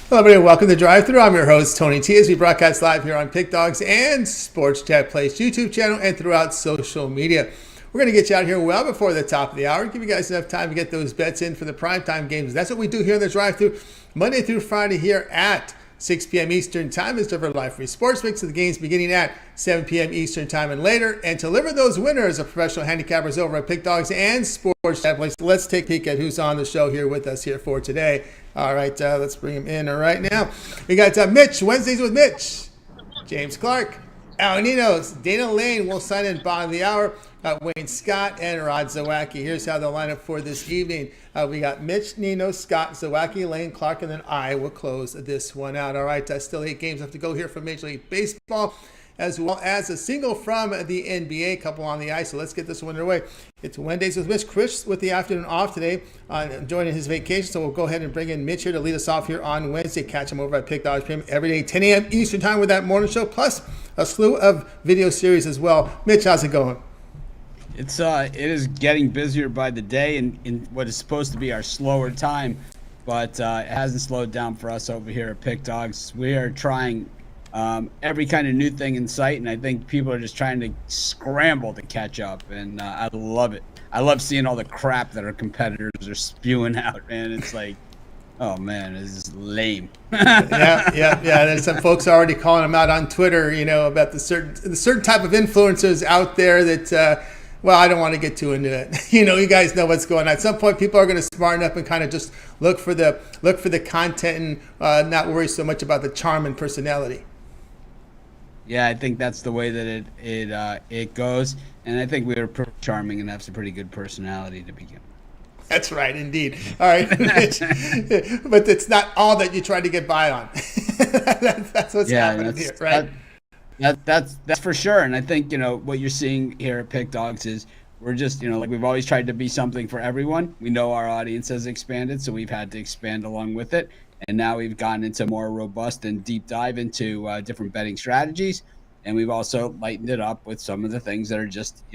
Hello, everybody. Welcome to Drive Thru. I'm your host, Tony T, as we broadcast live here on Pick Dogs and Sports Chat Place YouTube channel and throughout social media. We're going to get you out here well before the top of the hour, give you guys enough time to get those bets in for the primetime games. That's what we do here in the Drive Thru, Monday through Friday here at 6 p.m. Eastern Time. It's delivered live free sports mix of the games beginning at 7 p.m. Eastern Time and later. And to deliver those winners of professional handicappers over at Pick Dogs and Sports Chat Place. Let's take a peek at who's on the show here with us here for today. All right, let's bring him in right now. We got Mitch, Wednesdays with Mitch, James Clark, Al Ninos, Dana Lane will sign in bottom of the hour, Wayne Scott, and Rod Zawacki. Here's how they'll line up for this evening. We got Mitch, Nino, Scott, Zawacki, Lane, Clark, and then I will close this one out. All right, still 8 games left to go here from Major League Baseball, as well as a single from the NBA, couple on the ice. So let's get this one underway. It's Wednesdays with Mitch. Chris with the afternoon off today, joining his vacation. So we'll go ahead and bring in Mitch here to lead us off here on Wednesday. Catch him over at Pick Dogs Premium every day, 10 a.m. Eastern Time with that morning show, plus a slew of video series as well. Mitch, how's it going? It is getting busier by the day in what is supposed to be our slower time, but it hasn't slowed down for us over here at Pick Dogs. We are trying every kind of new thing in sight, and I think people are just trying to scramble to catch up, and I love it. I love seeing all the crap that our competitors are spewing out, and it's like, oh man, this is lame. yeah. There's some folks already calling them out on Twitter, about the certain type of influencers out there that, well, I don't want to get too into it. You guys know what's going on. At some point, people are going to smarten up and kind of just look for the content and not worry so much about the charm and personality. Yeah, I think that's the way that it goes, and I think we are pretty charming and have some pretty good personality to begin with. That's right, indeed. All right, but it's not all that you try to get by on. that's what's happening here, right? That's for sure, and I think what you're seeing here at Pick Dogs is we're just like we've always tried to be something for everyone. We know our audience has expanded, so we've had to expand along with it. And now we've gotten into more robust and deep dive into different betting strategies. And we've also lightened it up with some of the things that are just,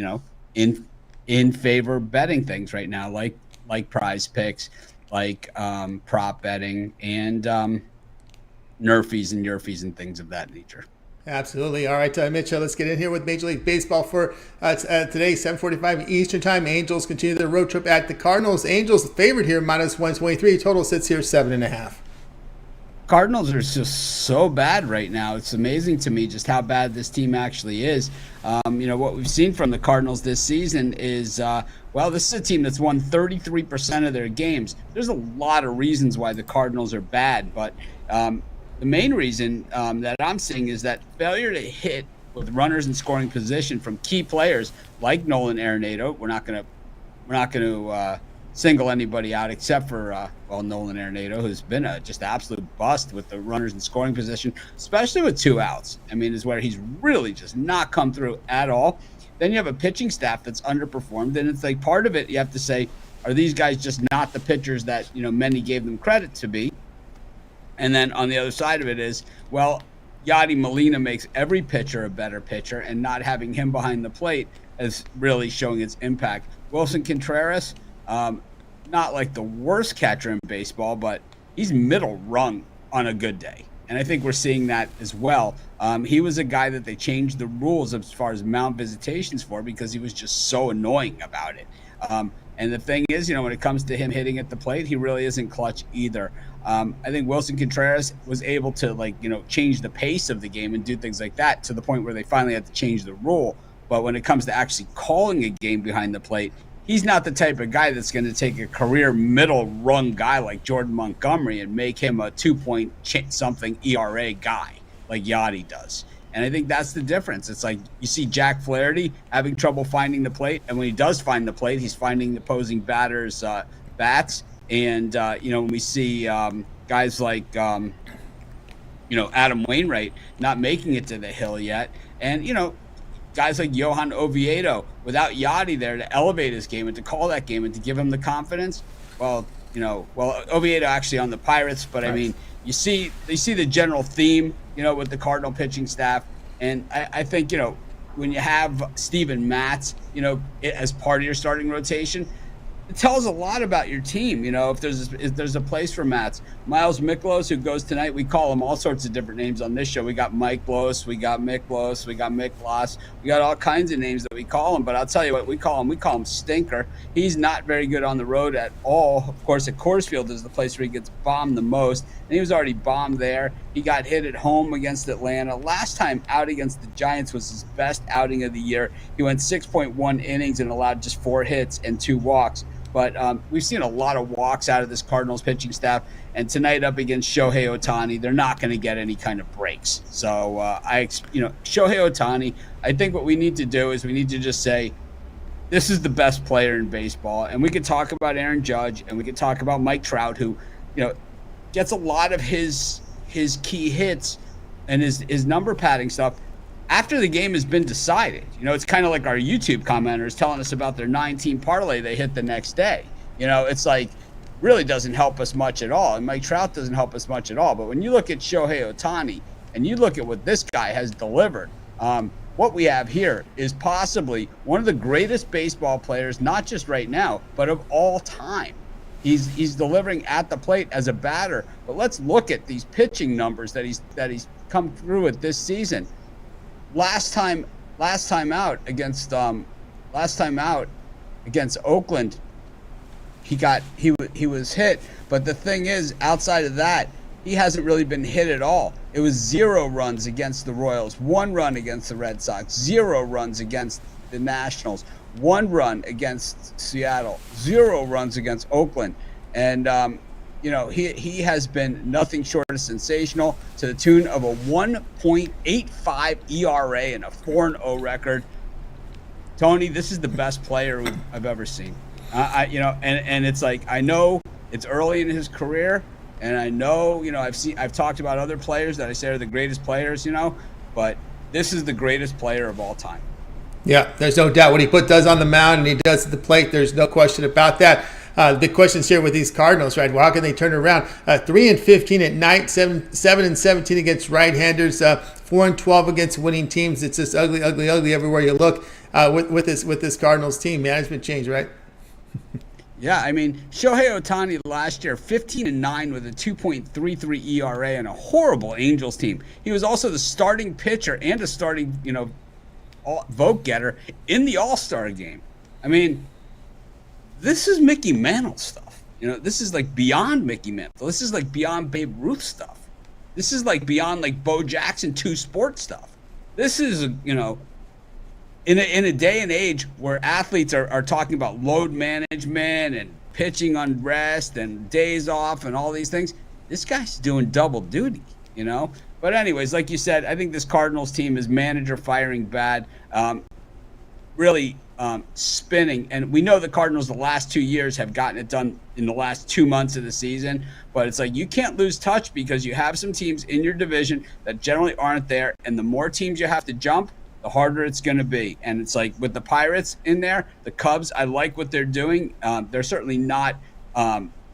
in favor of betting things right now, like prize picks, like prop betting, and nerfies and yerfies and things of that nature. Absolutely. All right, Mitch, let's get in here with Major League Baseball for today, 7:45 Eastern Time. Angels continue their road trip at the Cardinals. Angels favored here, minus 123. Total sits here 7.5. Cardinals are just so bad right now. It's amazing to me just how bad this team actually is. What we've seen from the Cardinals this season is, this is a team that's won 33% of their games. There's a lot of reasons why the Cardinals are bad, but the main reason that I'm seeing is that failure to hit with runners in scoring position from key players like Nolan Arenado. We're not going to single anybody out except for Nolan Arenado, who's been a just absolute bust with the runners in scoring position, especially with 2 outs. I mean, is where he's really just not come through at all. Then you have a pitching staff that's underperformed, and it's like part of it you have to say, are these guys just not the pitchers that many gave them credit to be? And then on the other side of it is, Yadi Molina makes every pitcher a better pitcher, and not having him behind the plate is really showing its impact. Wilson Contreras, not like the worst catcher in baseball, but he's middle rung on a good day. And I think we're seeing that as well. He was a guy that they changed the rules as far as mound visitations for because he was just so annoying about it. And the thing is, when it comes to him hitting at the plate, he really isn't clutch either. I think Wilson Contreras was able to change the pace of the game and do things like that to the point where they finally had to change the rule. But when it comes to actually calling a game behind the plate, he's not the type of guy that's going to take a career middle rung guy like Jordan Montgomery and make him a 2-point something ERA guy like Yachty does. And I think that's the difference. It's like you see Jack Flaherty having trouble finding the plate, and when he does find the plate, he's finding the opposing batters' bats. And when we see guys like Adam Wainwright not making it to the hill yet, and guys like Johan Oviedo, without Yachty there to elevate his game and to call that game and to give him the confidence. Oviedo actually on the Pirates, but I mean, you see the general theme, with the Cardinal pitching staff. And I think, when you have Steven Matz, as part of your starting rotation, it tells a lot about your team. If there's a place for Mats. Miles Miklos, who goes tonight, we call him all sorts of different names on this show. We got Mike Los, we got Miklos, we got Miklos, we got all kinds of names that we call him. But I'll tell you what we call him. We call him Stinker. He's not very good on the road at all. Of course, at Coors Field is the place where he gets bombed the most, and he was already bombed there. He got hit at home against Atlanta. Last time out against the Giants was his best outing of the year. He went 6.1 innings and allowed just 4 hits and 2 walks. But we've seen a lot of walks out of this Cardinals pitching staff. And tonight up against Shohei Ohtani, they're not going to get any kind of breaks. So, Shohei Ohtani, I think what we need to do is we need to just say, this is the best player in baseball. And we could talk about Aaron Judge, and we could talk about Mike Trout, who, gets a lot of his key hits and his number padding stuff after the game has been decided. It's kind of like our YouTube commenters telling us about their 9-team parlay they hit the next day. It's like really doesn't help us much at all. And Mike Trout doesn't help us much at all. But when you look at Shohei Ohtani and you look at what this guy has delivered, what we have here is possibly one of the greatest baseball players, not just right now, but of all time. He's delivering at the plate as a batter. But let's look at these pitching numbers that he's come through with this season. Last time out against Oakland, he was hit. But the thing is, outside of that, he hasn't really been hit at all. It was 0 runs against the Royals, 1 run against the Red Sox, 0 runs against the Nationals, 1 run against Seattle, 0 runs against Oakland, and he has been nothing short of sensational, to the tune of a 1.85 ERA and a 4-0 record. Tony, this is the best player I've ever seen. And it's like, I know it's early in his career, and I know, I've talked about other players that I say are the greatest players, but this is the greatest player of all time. Yeah, there's no doubt. What he does on the mound and he does at the plate, there's no question about that. The big questions here with these Cardinals, right? Well, how can they turn it around? 3-15 at night, 7-17 against right-handers, 4-12 against winning teams. It's just ugly everywhere you look with this Cardinals team. Management change, right? Yeah, I mean, Shohei Ohtani last year, 15-9 with a 2.33 ERA and a horrible Angels team. He was also the starting pitcher and a starting, vote getter in the All-Star game. I mean, this is Mickey Mantle stuff. This is like beyond Mickey Mantle. This is like beyond Babe Ruth stuff. This is like beyond like Bo Jackson 2 Sports stuff. This is, in a day and age where athletes are talking about load management and pitching on rest and days off and all these things, this guy's doing double duty, But anyways, like you said, I think this Cardinals team is manager firing bad, really spinning. And we know the Cardinals the last 2 years have gotten it done in the last 2 months of the season. But it's like you can't lose touch because you have some teams in your division that generally aren't there. And the more teams you have to jump, the harder it's going to be. And it's like with the Pirates in there, the Cubs, I like what they're doing. They're certainly not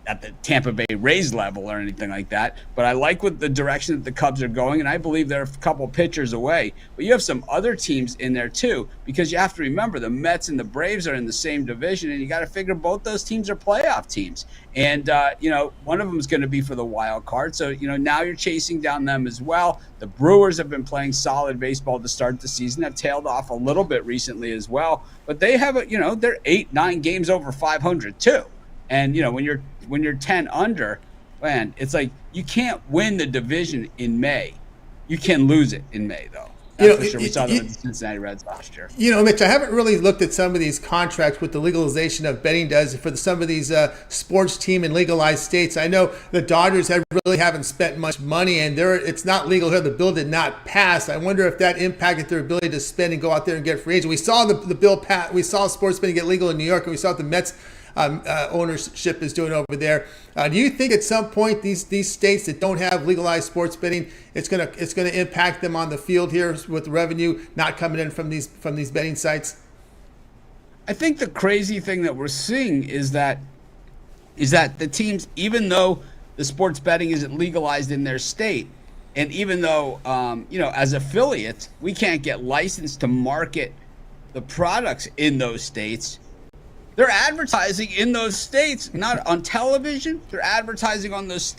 at the Tampa Bay Rays level or anything like that, but I like what the direction that the Cubs are going, and I believe they're a couple pitchers away. But you have some other teams in there too, because you have to remember the Mets and the Braves are in the same division, and you got to figure both those teams are playoff teams. And, one of them is going to be for the wild card. So, now you're chasing down them as well. The Brewers have been playing solid baseball to start the season, have tailed off a little bit recently as well, but they have, they're 8-9 games over 500 too. And, when you're 10 under, man, it's like you can't win the division in May. You can lose it in May, though. That's for sure. We saw that with the Cincinnati Reds last year. Mitch, I haven't really looked at some of these contracts with the legalization of betting does for some of these sports team and legalized states. I know the Dodgers really haven't spent much money, and it's not legal here. The bill did not pass. I wonder if that impacted their ability to spend and go out there and get free agents. We saw the bill pass. We saw sports betting get legal in New York, and we saw what the Mets ownership is doing over there. Do you think at some point these states that don't have legalized sports betting, it's gonna impact them on the field here with revenue not coming in from these betting sites? I think the crazy thing that we're seeing is that the teams, even though the sports betting isn't legalized in their state, and even though as affiliates we can't get licensed to market the products in those states, they're advertising in those states, not on television. They're advertising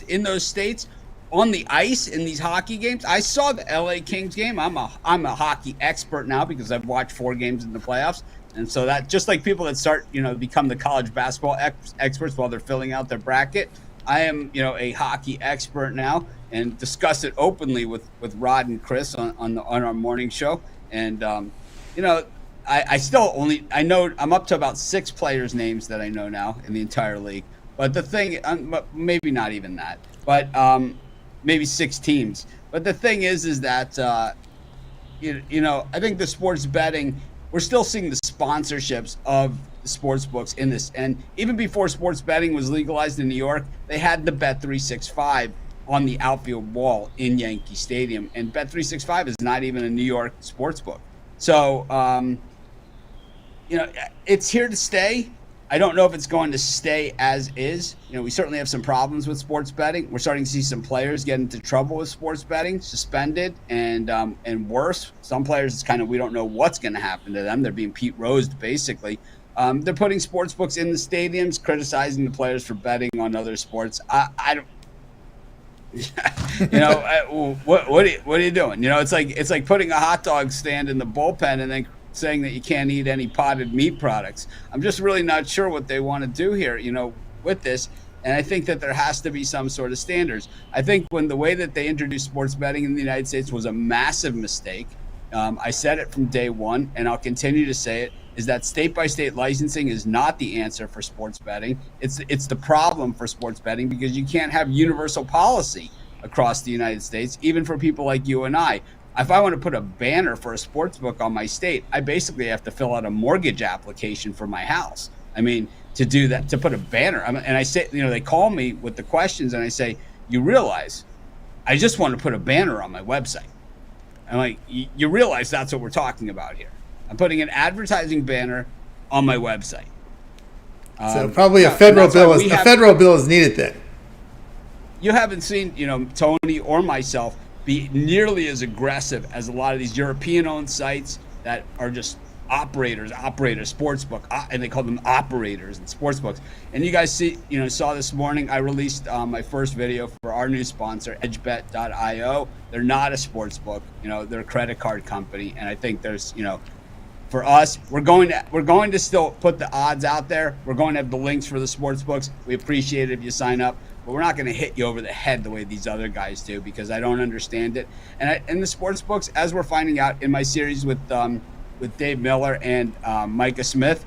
in those states on the ice in these hockey games. I saw the LA Kings game. I'm a hockey expert now because I've watched 4 games in the playoffs. And so that, just like people that start, become the college basketball experts while they're filling out their bracket, I am, a hockey expert now and discuss it openly with Rod and Chris on our morning show. And, I still I know I'm up to about 6 players' names that I know now in the entire league. But the thing, maybe not even that, but maybe 6 teams. But the thing is that, I think the sports betting, we're still seeing the sponsorships of the sports books in this. And even before sports betting was legalized in New York, they had the Bet365 on the outfield wall in Yankee Stadium. And Bet365 is not even a New York sports book. So, it's here to stay. I don't know if it's going to stay as is. We certainly have some problems with sports betting. We're starting to see some players get into trouble with sports betting, suspended, and worse. Some players, it's kind of, we don't know what's going to happen to them. They're being Pete Rosed, basically. They're putting sports books in the stadiums, criticizing the players for betting on other sports. I don't. What are you doing? It's like putting a hot dog stand in the bullpen and then saying that you can't eat any potted meat products. I'm just really not sure what they want to do here, with this. And I think that there has to be some sort of standards. I think when the way that they introduced sports betting in the United States was a massive mistake. I said it from day one, and I'll continue to say it, is that state-by-state licensing is not the answer for sports betting. It's the problem for sports betting because you can't have universal policy across the United States, even for people like you and I. If I want to put a banner for a sports book on my state, I basically have to fill out a mortgage application for my house. I mean, to do that, to put a banner. And I say, they call me with the questions and I say, you realize I just want to put a banner on my website. I'm like, you realize that's what we're talking about here. I'm putting an advertising banner on my website. So probably a federal bill is needed then. You haven't seen, Tony or myself be nearly as aggressive as a lot of these European-owned sites that are just operators, sportsbook, and they call them operators and sportsbooks. And you guys saw this morning, I released my first video for our new sponsor, edgebet.io. They're not a sportsbook, they're a credit card company. And I think there's, for us, we're going to still put the odds out there. We're going to have the links for the sportsbooks. We appreciate it if you sign up. But we're not going to hit you over the head the way these other guys do because I don't understand it. And the sports books, as we're finding out in my series with Dave Miller and Micah Smith,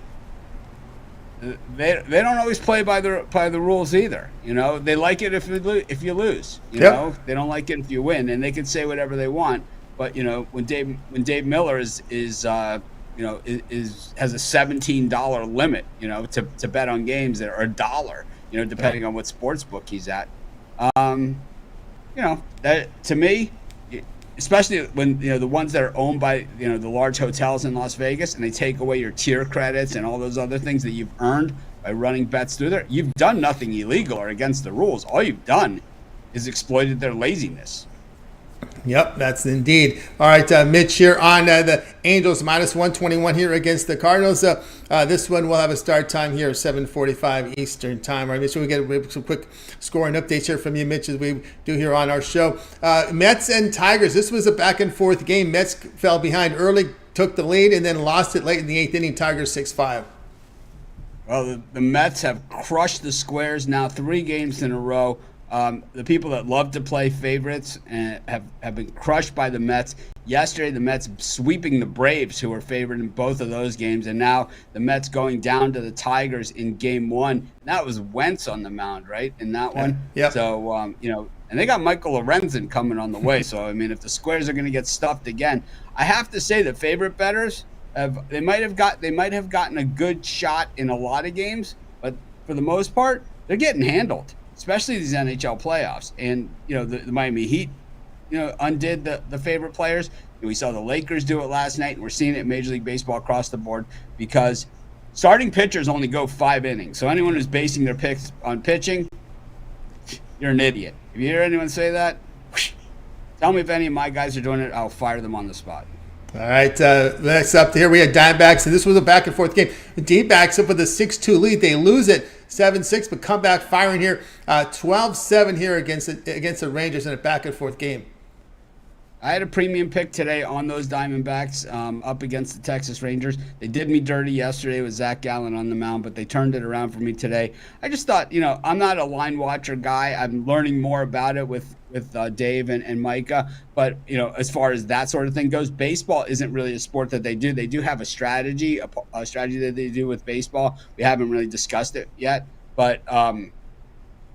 they don't always play by the rules either. They like it if you lose. They don't like it if you win, and they can say whatever they want. But when Dave Miller has a $17 limit, to bet on games that are $1. Depending on what sports book he's at. That to me, especially when, the ones that are owned by, the large hotels in Las Vegas and they take away your tier credits and all those other things that you've earned by running bets through there, you've done nothing illegal or against the rules. All you've done is exploited their laziness. Yep, that's indeed. All right, Mitch here on the Angels minus 121 here against the Cardinals. This one will have a start time here, 7:45 Eastern time. All right, make sure we get some quick scoring updates here from you, Mitch, as we do here on our show. Mets and Tigers. This was a back and forth game. Mets fell behind early, took the lead, and then lost it late in the 8th inning. Tigers 6-5. Well, the Mets have crushed the Squares now 3 games in a row. The people that love to play favorites and have been crushed by the Mets. Yesterday, the Mets sweeping the Braves, who were favored in both of those games, and now the Mets going down to the Tigers in Game 1. That was Wentz on the mound, right, in that one? Yeah. So, and they got Michael Lorenzen coming on the way. So, if the Squares are going to get stuffed again, I have to say that favorite bettors, they might have gotten a good shot in a lot of games, but for the most part, they're getting handled. Especially these NHL playoffs. And, the Miami Heat, undid the favorite players. We saw the Lakers do it last night, and we're seeing it in Major League Baseball across the board because starting pitchers only go 5 innings. So anyone who's basing their picks on pitching, you're an idiot. If you hear anyone say that, tell me if any of my guys are doing it, I'll fire them on the spot. All right, next up here we had Diamondbacks, and this was a back-and-forth game. The D-backs up with a 6-2 lead. They lose it 7-6, but come back firing here 12-7 here against the Rangers in a back-and-forth game. I had a premium pick today on those Diamondbacks up against the Texas Rangers. They did me dirty yesterday with Zach Gallen on the mound, but they turned it around for me today. I just thought, I'm not a line watcher guy. I'm learning more about it with Dave and Micah. But, as far as that sort of thing goes, baseball isn't really a sport that they do. They do have a strategy that they do with baseball. We haven't really discussed it yet, but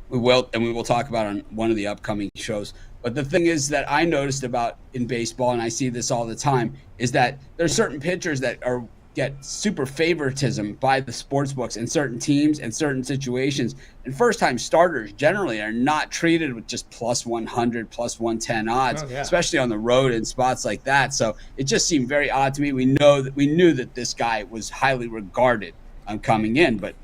we will talk about it on one of the upcoming shows. But the thing is that I noticed about in baseball, and I see this all the time, is that there's certain pitchers that get super favoritism by the sports books in certain teams and certain situations. And first-time starters generally are not treated with just plus 100, plus 110 odds, especially on the road in spots like that. So it just seemed very odd to me. We knew that this guy was highly regarded coming in, but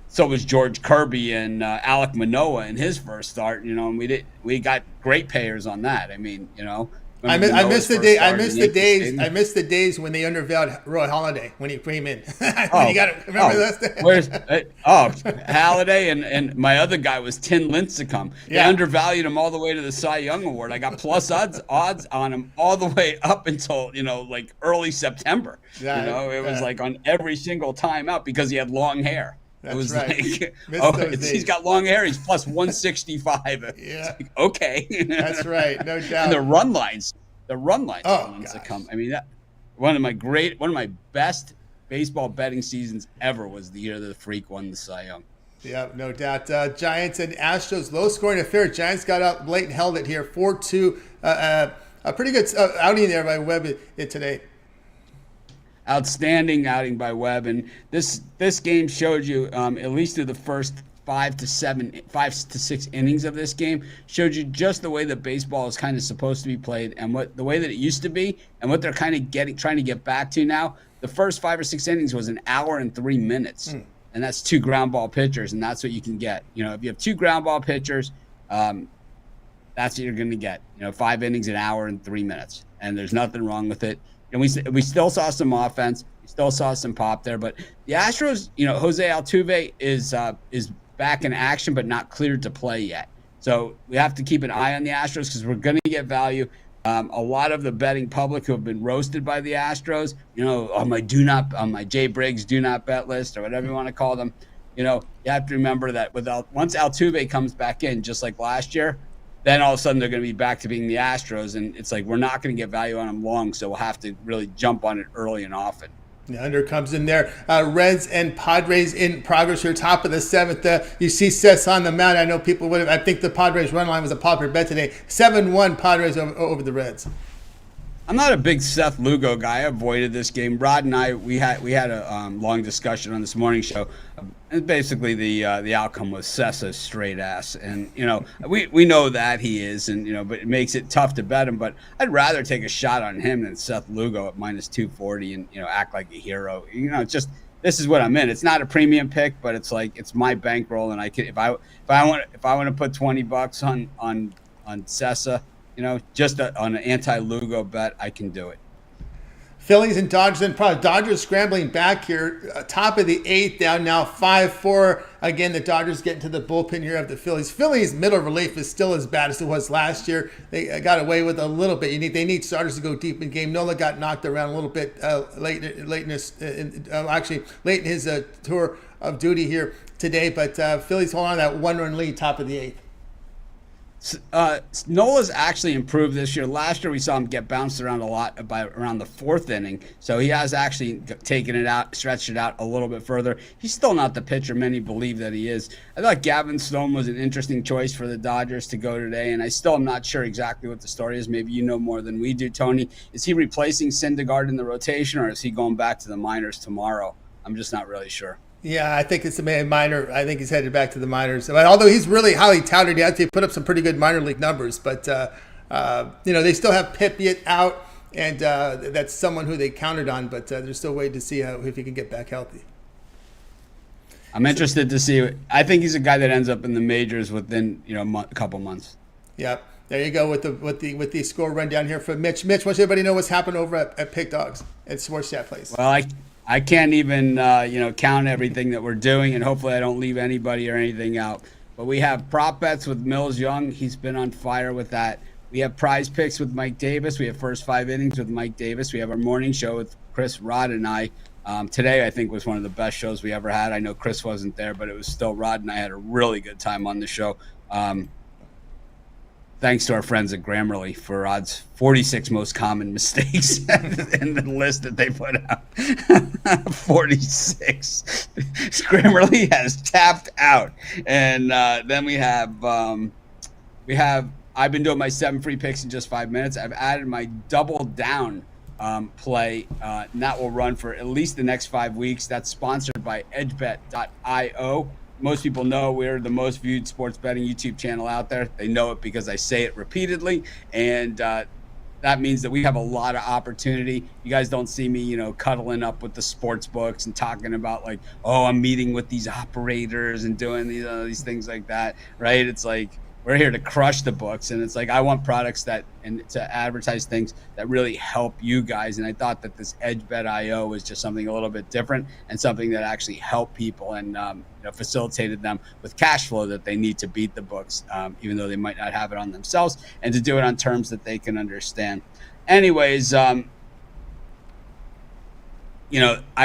so was George Kirby and Alek Manoah in his first start, and we got great payers on that. I mean, I miss the days when they undervalued Roy Halladay when he came in. Remember those? Halladay and my other guy was Tin Lincecum. They undervalued him all the way to the Cy Young Award. I got plus odds on him all the way up until like early September. It was like on every single time out because he had long hair. That's it was right. like, he's got long hair. He's plus 165. Yeah. Like, okay. That's right. No doubt. And the run lines. The ones that come. I mean, one of my best baseball betting seasons ever was the year that the Freak won the Cy Young. Yeah, no doubt. Giants and Astros, low-scoring affair. Giants got out late and held it here, 4-2. A pretty good outing there by Webb today. Outstanding outing by Webb, and this game showed you at least through the first 5 to 6 innings of this game showed you just the way that baseball is kind of supposed to be played and the way that it used to be and what they're kind of trying to get back to now. The first 5 or 6 innings was an hour and 3 minutes, and that's 2 ground ball pitchers, and that's what you can get. If you have 2 ground ball pitchers, that's what you're going to get. 5 innings, an hour and 3 minutes, and there's nothing wrong with it. And we still saw some offense. We still saw some pop there. But the Astros, Jose Altuve is back in action, but not cleared to play yet. So we have to keep an eye on the Astros because we're going to get value. A lot of the betting public who have been roasted by the Astros, on my Jay Briggs do not bet list or whatever you want to call them, you have to remember that once Altuve comes back in, just like last year, then all of a sudden they're going to be back to being the Astros, and it's like we're not going to get value on them long, so we'll have to really jump on it early and often. The under comes in there. Reds and Padres in progress here, top of the 7th. You see Seth's on the mound. I know people would have. I think the Padres run line was a popular bet today. 7-1 Padres over the Reds. I'm not a big Seth Lugo guy. I avoided this game. Rod and I, we had a long discussion on this morning show. And basically, the outcome was Seth's a straight ass, and we know that he is, and but it makes it tough to bet him. But I'd rather take a shot on him than Seth Lugo at minus 240 and act like a hero. It's just this is what I'm in. It's not a premium pick, but it's like it's my bankroll, and I can if I want to put $20 on Sessa. Just on an anti-Lugo bet, I can do it. Phillies and Dodgers in progress. Dodgers scrambling back here, top of the 8th, down now 5-4. Again, the Dodgers getting to the bullpen here of the Phillies. Phillies' middle relief is still as bad as it was last year. They got away with a little bit. They need starters to go deep in game. Nola got knocked around a little bit late in his tour of duty here today, but Phillies hold on to that 1-run lead, top of the 8th. Nola's actually improved this year. Last year we saw him get bounced around a lot by around the 4th inning, so he has actually taken it out, stretched it out a little bit further. He's still not the pitcher many believe that he is. I thought Gavin Stone was an interesting choice for the Dodgers to go today, and I still am not sure exactly what the story is. Maybe you know more than we do, Tony. Is he replacing Syndergaard in the rotation, or is he going back to the minors tomorrow? I'm just not really sure. Yeah, I think it's a minor. I think he's headed back to the minors. Although he's really highly touted, he actually put up some pretty good minor league numbers. But they still have Pipiet out, and that's someone who they counted on. But they're still waiting to see if he can get back healthy. I'm interested to see. I think he's a guy that ends up in the majors within a couple months. Yep. There you go with the score rundown here for Mitch. Mitch, wants everybody know what's happened over at Pick Dogs at Sports Chat Place. Well, I can't even count everything that we're doing, and hopefully I don't leave anybody or anything out. But we have prop bets with Mills Young. He's been on fire with that. We have prize picks with Mike Davis. We have first 5 innings with Mike Davis. We have our morning show with Chris, Rod, and I. Today, I think, was one of the best shows we ever had. I know Chris wasn't there, but it was still Rod and I had a really good time on the show. Thanks to our friends at Grammarly for Rod's 46 most common mistakes in the list that they put out. 46. Grammarly has tapped out. And then we have I've been doing my 7 free picks in just 5 minutes. I've added my double down play, and that will run for at least the next 5 weeks. That's sponsored by edgebet.io. Most people know we're the most viewed sports betting YouTube channel out there. They know it because I say it repeatedly, and that means that we have a lot of opportunity. You guys don't see me, cuddling up with the sports books and talking about like, oh, I'm meeting with these operators and doing these things like that, right? It's like we're here to crush the books, and it's like I want products and to advertise things that really help you guys. And I thought that this EdgeBet.io was just something a little bit different and something that actually helped people and facilitated them with cash flow that they need to beat the books, even though they might not have it on themselves, and to do it on terms that they can understand. Anyways, I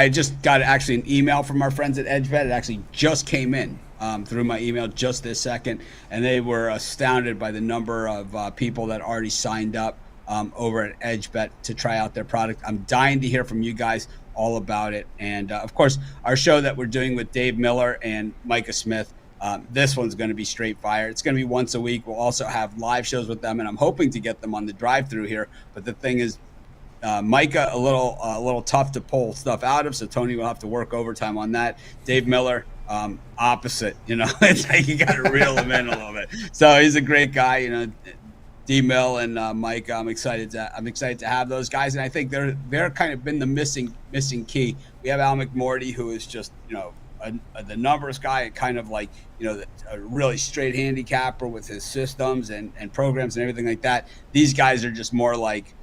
just got actually an email from our friends at EdgeBet. It actually just came in through my email just this second, and they were astounded by the number of people that already signed up over at EdgeBet to try out their product. I'm dying to hear from you guys all about it. And of course, our show that we're doing with Dave Miller and Micah Smith, this one's going to be straight fire. It's going to be once a week. We'll also have live shows with them, and I'm hoping to get them on the drive-through here. But the thing is, Micah a little tough to pull stuff out of, so Tony will have to work overtime on that. Dave Miller, opposite. It's like you got to reel him in a little bit. So he's a great guy. D-Mill and Mike, I'm excited to have those guys, and I think they're kind of been the missing key. We have Al McMorty, who is just the numbers guy, and kind of like a really straight handicapper with his systems and programs and everything like that. These guys are just more like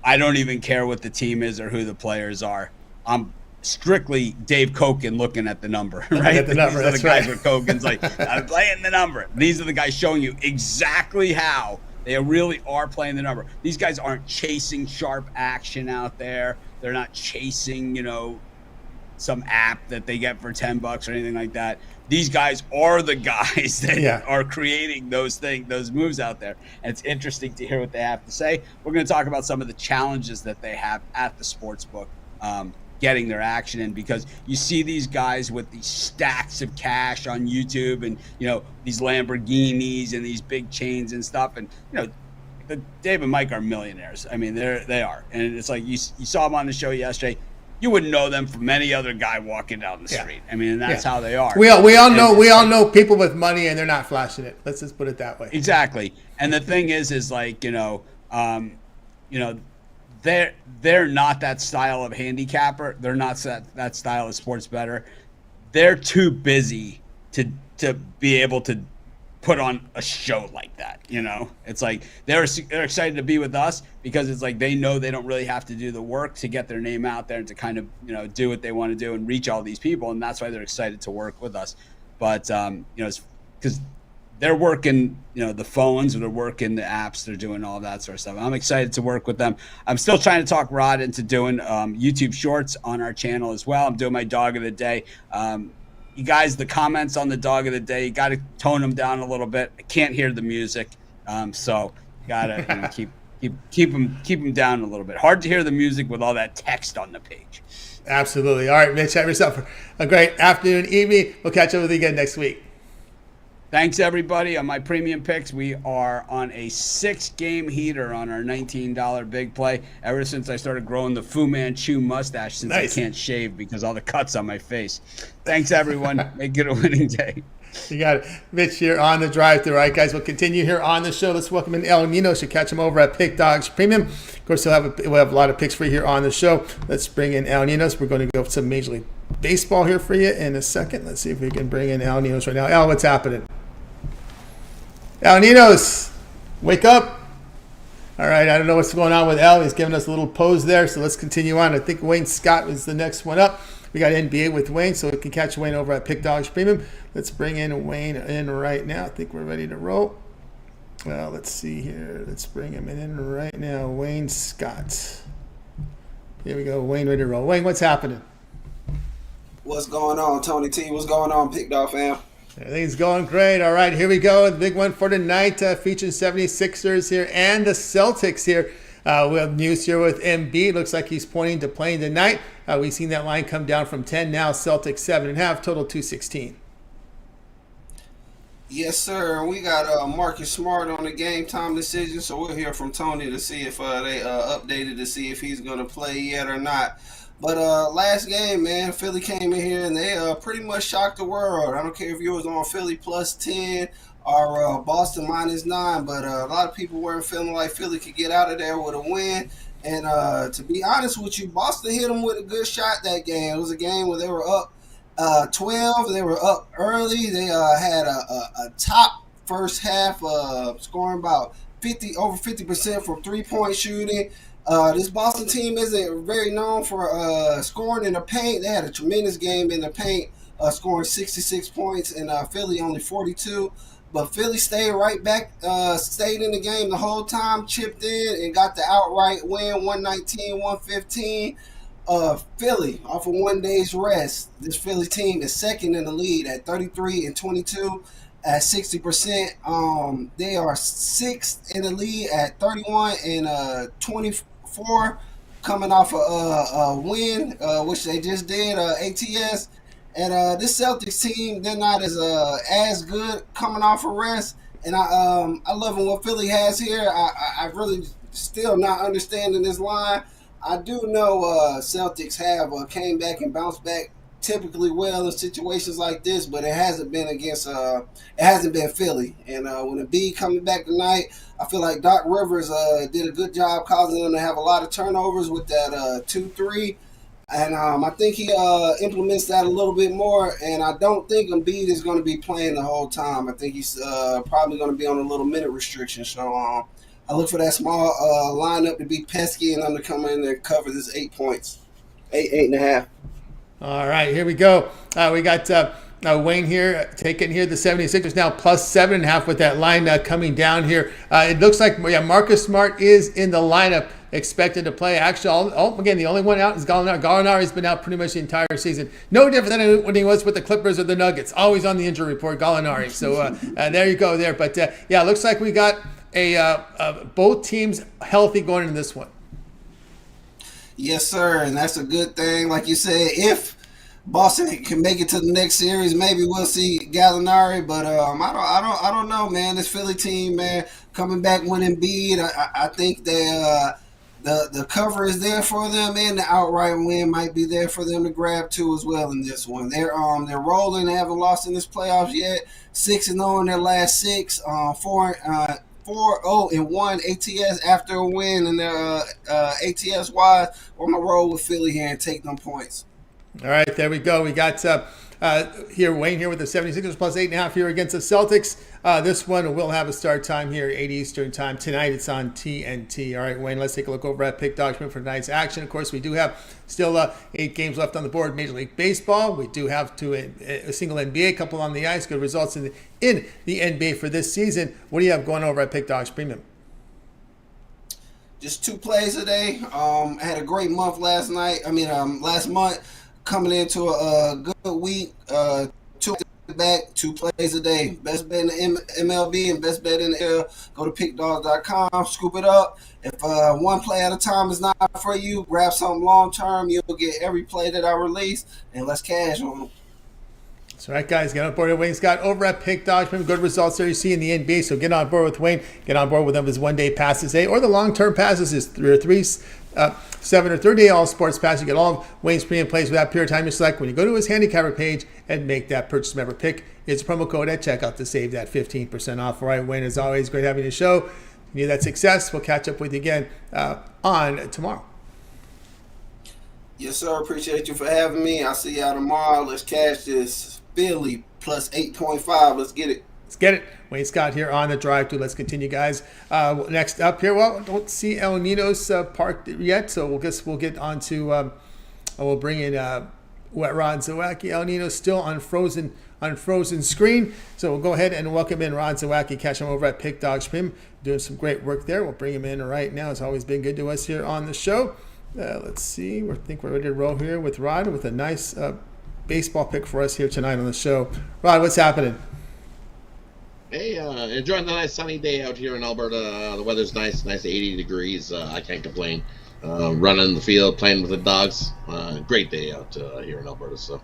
I don't even care what the team is or who the players are. I'm strictly Dave Koken looking at the number, right? At the number, these are the guys where Koken's like, I'm playing the number. These are the guys showing you exactly how they really are playing the number. These guys aren't chasing sharp action out there. They're not chasing, some app that they get for $10 or anything like that. These guys are the guys that are creating those moves out there. And it's interesting to hear what they have to say. We're going to talk about some of the challenges that they have at the sportsbook, getting their action in, because you see these guys with these stacks of cash on YouTube and these Lamborghinis and these big chains and stuff, and Dave and Mike are millionaires. I mean, they are, and it's like you saw them on the show yesterday. You wouldn't know them from any other guy walking down the street. I mean, that's how they are. We all know people with money, and they're not flashing it. Let's just put it that way. Exactly. And the thing is like they're not that style of handicapper. They're not that style of sports bettor. They're too busy to be able to put on a show like that. It's like they're excited to be with us because it's like they know they don't really have to do the work to get their name out there and to kind of do what they want to do and reach all these people, and that's why they're excited to work with us. But it's because they're working, the phones, or they're working the apps, they're doing all that sort of stuff. I'm excited to work with them. I'm still trying to talk Rod into doing YouTube shorts on our channel as well. I'm doing my dog of the day. You guys, the comments on the dog of the day, you got to tone them down a little bit. I can't hear the music, so you got to keep them down a little bit. Hard to hear the music with all that text on the page. Absolutely. All right, Mitch, have yourself a great afternoon, evening. We'll catch up with you again next week. Thanks, everybody. On my premium picks, we are on a 6-game heater on our $19 big play ever since I started growing the Fu Manchu mustache, since I can't shave because all the cuts on my face. Thanks, everyone. Make it a winning day. You got it. Mitch here on the drive-thru. All right, guys, we'll continue here on the show. Let's welcome in El Nino. Should catch him over at Pick Dogs Premium. Of course, we'll have a lot of picks for you here on the show. Let's bring in El Ninos. We're going to go for some Major League Baseball here for you in a second. Let's see if we can bring in El Ninos right now. El, what's happening? Alaninos, wake up. All right, I don't know what's going on with Al. He's giving us a little pose there, so let's continue on. I think Wayne Scott was the next one up. We got NBA with Wayne, so we can catch Wayne over at Pick Dogs Premium. Let's bring in Wayne in right now. I think we're ready to roll. Well, let's see here. Let's bring him in right now. Wayne Scott. Here we go. Wayne, ready to roll. Wayne, what's happening? What's going on, Tony T? What's going on, Pick Dog fam? Everything's going great. All right, here we go. The big one for tonight, featuring 76ers here and the Celtics here. We have news here with MB. Looks like he's pointing to playing tonight. We've seen that line come down from 10 now. Celtics 7.5, total 216. Yes, sir. We got Marcus Smart on the game time decision, so we'll hear from Tony to see if they updated to see if he's going to play yet or not. But last game, man, Philly came in here and they pretty much shocked the world. I don't care if you was on Philly plus 10 or Boston minus 9, but a lot of people weren't feeling like Philly could get out of there with a win. And to be honest with you, Boston hit them with a good shot that game. It was a game where they were up 12. They were up early. They had a top first half, scoring about over 50% from three-point shooting. This Boston team isn't very known for scoring in the paint. They had a tremendous game in the paint, scoring 66 points, and Philly only 42. But Philly stayed right back, stayed in the game the whole time, chipped in, and got the outright win, 119-115. Philly, off of 1 day's rest, this Philly team is second in the lead at 33-22 at 60%. They are sixth in the lead at 31-24, coming off a win, which they just did, ATS. And this Celtics team, they're not as good coming off a rest. And I love what Philly has here. I really still not understanding this line. I do know Celtics have came back and bounced back typically well in situations like this, but it hasn't been Philly. And when the B coming back tonight, I feel like Doc Rivers did a good job causing them to have a lot of turnovers with that 2-3. And I think he implements that a little bit more, and I don't think Embiid is going to be playing the whole time. I think he's probably going to be on a little minute restriction. So I look for that small lineup to be pesky and them to come in and cover this 8 points, 8.5. All right, here we go. We got Wayne here taking here the 76ers now plus 7.5 with that line coming down here. It looks like Marcus Smart is in the lineup, expected to play. Actually, again, the only one out is Gallinari. Gallinari's been out pretty much the entire season. No different than when he was with the Clippers or the Nuggets. Always on the injury report, Gallinari. So there you go there. But yeah, it looks like we got both teams healthy going into this one. Yes, sir, and that's a good thing. Like you said, if Boston can make it to the next series, maybe we'll see Gallinari. But I don't know, man. This Philly team, man, coming back winning Embiid. I think they the cover is there for them, and the outright win might be there for them to grab too as well in this one. They're rolling. They haven't lost in this playoffs yet. 6-0 in their last 6. 4-0-1 ATS after a win in their ATS wise. I'm gonna roll with Philly here and take them points. All right, there we go. We got here Wayne here with the 76ers plus 8.5 here against the Celtics. This one will have a start time here, 8 Eastern time. Tonight it's on TNT. All right, Wayne, let's take a look over at Pick Dogs for tonight's action. Of course, we do have still 8 games left on the board. Major League Baseball. We do have a single NBA, couple on the ice. Good results in the NBA for this season. What do you have going over at Pick Dogs Premium? Just 2 plays a day. I had a great month last month. Coming into a good week, 2 back, 2 plays a day. Best bet in the MLB and best bet in the L. Go to pickdog.com, scoop it up. If 1 play at a time is not for you, grab something long term. You'll get every play that I release, and let's cash on them. That's right, guys. Get on board with Wayne Scott over at Pick Dogs. Good results there you see in the NBA. So get on board with Wayne. Get on board with them his 1 day passes today, or the long-term passes is 7 or 30 day all sports pass. You get all of Wayne's premium plays without period time you select when you go to his Handicapper page and make that purchase member pick. It's a promo code at checkout to save that 15% off. All right, Wayne, as always, great having you show. You need that success. We'll catch up with you again on tomorrow. Yes, sir. Appreciate you for having me. I'll see y'all tomorrow. Let's cash this Philly plus 8.5. Let's get it. Let's get it. Wayne Scott here on the drive to. Let's continue, guys. Next up here, well, don't see El Nino's parked yet, so we'll get on to. We'll bring in Wet Ron Zawacki. El Nino's still on frozen screen, so we'll go ahead and welcome in Ron Zawacki. Catch him over at Pick Dogs Prim, doing some great work there. We'll bring him in right now. It's always been good to us here on the show. Let's see. I think we're ready to roll here with Rod with a nice baseball pick for us here tonight on the show. Rod, what's happening? Hey, enjoying the nice sunny day out here in Alberta. The weather's nice 80 degrees. I can't complain. Running the field, playing with the dogs. Great day out here in Alberta. So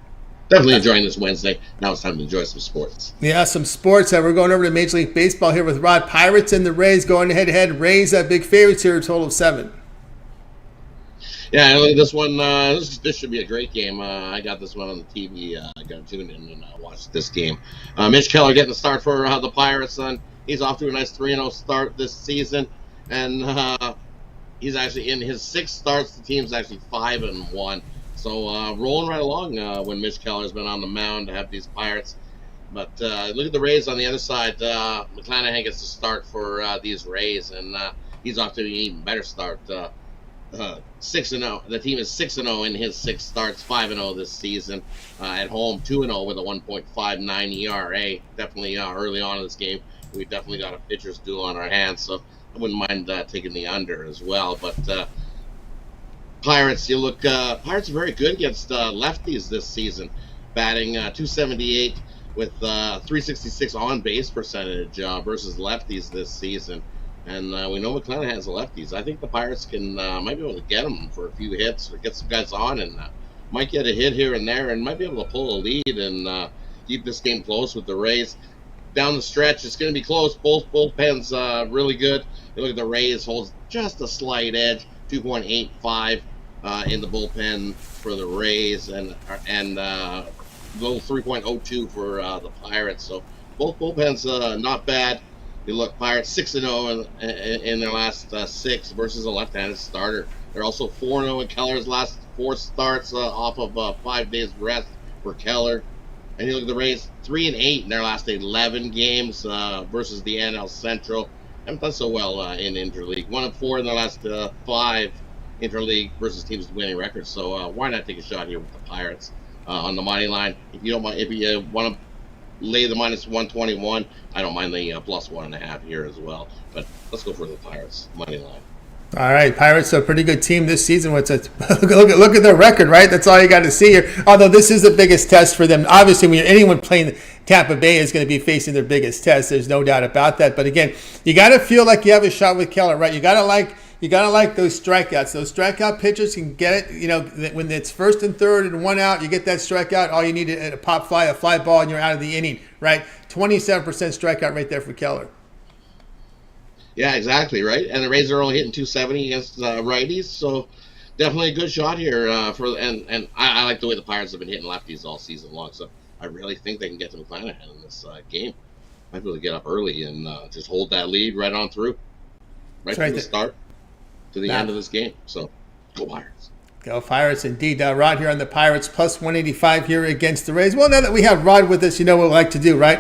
definitely enjoying this Wednesday. Now it's time to enjoy some sports. Yeah, some sports. We're going over to Major League Baseball here with Rod. Pirates and the Rays going head-to-head. Rays big favorites here, a total of 7. Yeah, I think this one, this should be a great game. I got this one on the TV. I got to tune in and watch this game. Mitch Keller getting the start for the Pirates. He's off to a nice 3-0 start this season. And he's actually in his 6 starts. The team's actually 5-1. So rolling right along when Mitch Keller's been on the mound to have these Pirates. But look at the Rays on the other side. McClanahan gets the start for these Rays. And he's off to an even better start. 6-0. The team is 6-0 in his 6 starts, 5-0 this season. At home, 2-0 with a 1.59 ERA. Definitely early on in this game, we definitely got a pitcher's duel on our hands, so I wouldn't mind taking the under as well. But Pirates, Pirates are very good against lefties this season, batting .278 with .366 on base percentage versus lefties this season. And we know McClanahan has lefties. I think the Pirates might be able to get him for a few hits or get some guys on and might get a hit here and there and might be able to pull a lead and keep this game close with the Rays. Down the stretch, it's going to be close. Both bullpens really good. You look at the Rays, holds just a slight edge, 2.85 in the bullpen for the Rays and low 3.02 for the Pirates. So both bullpens not bad. You look, Pirates 6-0 in their last 6 versus a left-handed starter. They're also 4-0 in Keller's last 4 starts off of 5 days rest for Keller. And you look at the Rays, 3-8 in their last 11 games versus the NL Central. Haven't done so well in interleague. 1-4 in their last 5 interleague versus teams with winning records. So why not take a shot here with the Pirates on the money line? If you don't mind, if you want to lay the minus 121. I don't mind the plus 1.5 here as well. But let's go for the Pirates money line. All right, Pirates are a pretty good team this season. Look at their record, right? That's all you got to see here. Although this is the biggest test for them. Obviously, when anyone playing Tampa Bay is going to be facing their biggest test. There's no doubt about that. But again, you got to feel like you have a shot with Keller, right? You got to like those strikeouts. Those strikeout pitchers can get it. When it's 1st and 3rd and 1 out, you get that strikeout. All you need is a fly ball, and you're out of the inning, right? 27% strikeout right there for Keller. Yeah, exactly, right. And the Rays are only hitting 270 against righties, so definitely a good shot here. And I like the way the Pirates have been hitting lefties all season long. So I really think they can get to McClanahan in this game. Might be able to get up early and just hold that lead right on through, from the start to the end of this game. So go Pirates. Go Pirates, indeed. Rod here on the Pirates, plus 185 here against the Rays. Well, now that we have Rod with us, you know what we like to do, right?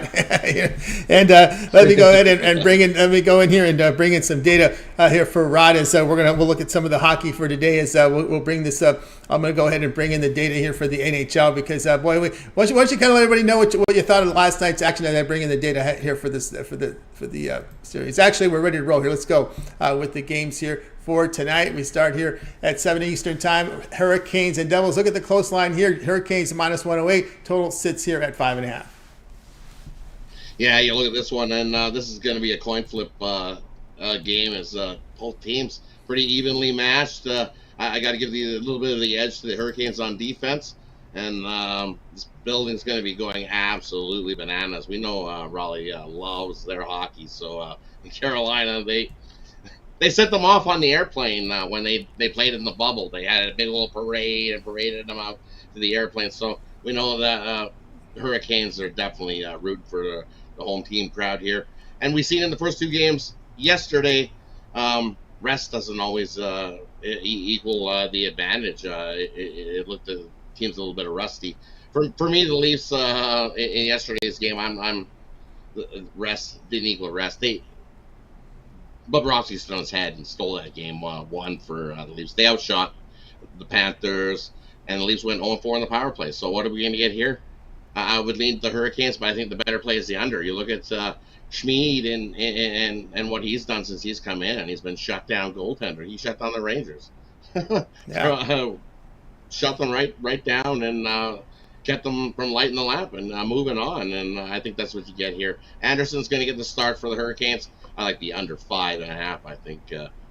And let me go ahead and bring in. Let me go in here and bring in some data here for Rod. As we'll look at some of the hockey for today. As we'll bring this up. I'm going to go ahead and bring in the data here for the NHL because why don't you kind of let everybody know what you thought of last night's action, and then bring in the data here for this for the series. Actually, we're ready to roll here. Let's go with the games here. For tonight, we start here at 7 Eastern time. Hurricanes and Devils. Look at the close line here. Hurricanes minus 108. Total sits here at 5.5. Yeah, you look at this one, and this is going to be a coin flip game as both teams pretty evenly matched. I got to give a little bit of the edge to the Hurricanes on defense, and this building's going to be going absolutely bananas. We know Raleigh loves their hockey, so in Carolina, they sent them off on the airplane when they played in the bubble. They had a big old parade and paraded them out to the airplane. So we know that Hurricanes are definitely rooting for the home team crowd here. And we've seen in the first 2 games yesterday, rest doesn't always equal the advantage. It looked the team's a little bit rusty. For me, the Leafs in yesterday's game, I'm rest didn't equal rest. Bobrovsky stood on his head and stole that game one for the Leafs. They outshot the Panthers, and the Leafs went 0-4 in the power play. So what are we going to get here? I would lean the Hurricanes, but I think the better play is the under. You look at Schmid and what he's done since he's come in, and he's been shut down goaltender. He shut down the Rangers. Yeah. Shut them right down and kept them from lighting the lamp and moving on. And I think that's what you get here. Anderson's going to get the start for the Hurricanes. I like the under 5.5. I think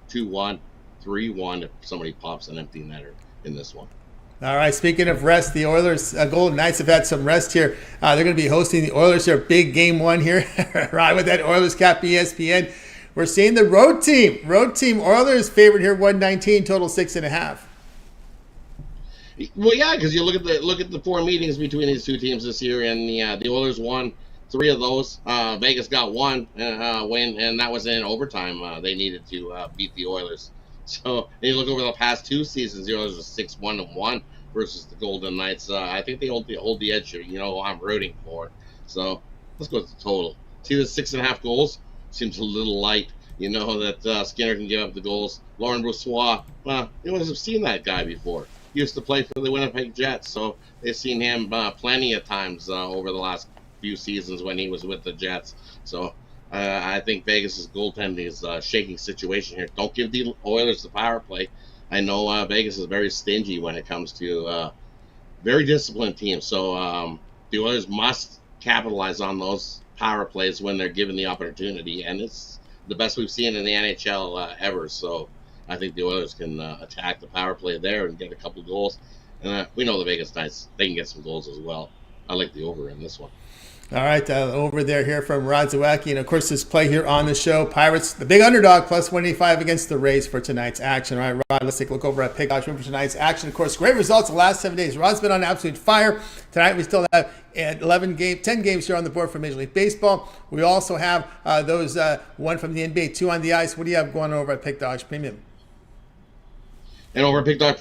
2-1, 3-1 if somebody pops an empty netter in this one. All right, speaking of rest, the Oilers, Golden Knights have had some rest here. They're going to be hosting the Oilers here, big game one here, right with that Oilers cap ESPN. We're seeing the road team Oilers favorite here, 119, total 6.5. Well, yeah, because you look at the 4 meetings between these two teams this year, and the Oilers won 3 of those. Vegas got 1 win, and that was in overtime. They needed to beat the Oilers. So you look over the past 2 seasons, the Oilers were 6-1-1 versus the Golden Knights. I think they hold the edge here. You know who I'm rooting for. So let's go with the total. See the 6.5 goals seems a little light. You know that Skinner can give up the goals. Laurent Brossoit, you must have seen that guy before. He used to play for the Winnipeg Jets, so they've seen him plenty of times over the last few seasons when he was with the Jets. So I think Vegas' goaltending is a shaking situation here. Don't give the Oilers the power play. I know Vegas is very stingy when it comes to very disciplined teams. So the Oilers must capitalize on those power plays when they're given the opportunity, and it's the best we've seen in the NHL ever. So I think the Oilers can attack the power play there and get a couple goals. And we know the Vegas Knights, they can get some goals as well. I like the over in this one. All right, over there here from Rod Zawacki. And, of course, this play here on the show, Pirates, the big underdog, plus 185 against the Rays for tonight's action. All right, Rod, let's take a look over at Pick Odds for tonight's action. Of course, great results the last 7 days. Rod's been on absolute fire. Tonight we still have 10 games here on the board for Major League Baseball. We also have those one from the NBA, 2 on the ice. What do you have going over at Pick Dogs Premium? And over at Pick Dog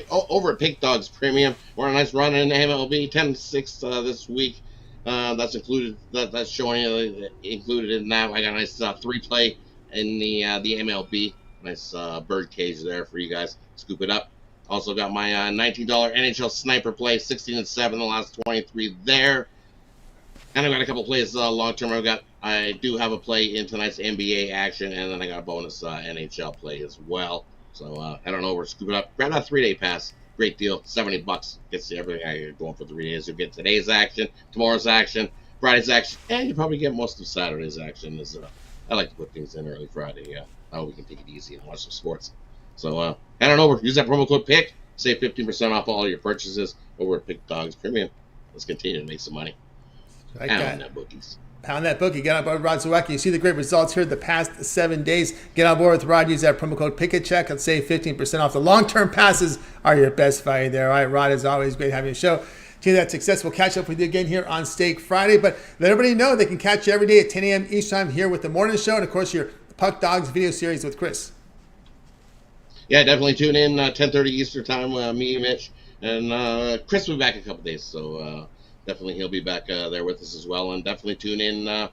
over at Pick Dogs Premium, we're on a nice run in MLB, 10-6 this week. That's included. That's showing included in that. I got a nice 3-play in the MLB. Nice bird cage there for you guys. Scoop it up. Also got my $19 NHL sniper play, 16-7 the last 23 there. And I've got a couple plays long term. I do have a play in tonight's NBA action, and then I got a bonus NHL play as well. So I don't know. We're scooping up. Grab that 3-day pass. Great deal. $70 gets you everything I got going for 3 days. You'll get today's action, tomorrow's action, Friday's action, and you probably get most of Saturday's action. I like to put things in early Friday. Now we can take it easy and watch some sports. So head on over. Use that promo code PICK. Save 15% off all your purchases over at Pick Dogs Premium. Let's continue to make some money. Right, Pound that bookies. Pound that bookie. Get on board with Rod Zawacki. You see the great results here the past 7 days. Get on board with Rod. Use that promo code PICKACHECK and save 15% off. The long-term passes are your best value there. All right, Rod, as always, great having you on the show. To that success, we'll catch up with you again here on Steak Friday. But let everybody know they can catch you every day at 10 a.m. each time here with the morning show. And, of course, your Puck Dogs video series with Chris. Yeah, definitely tune in 10:30 Eastern time. Me, Mitch, and Chris will be back in a couple days. So definitely he'll be back there with us as well. And definitely tune in.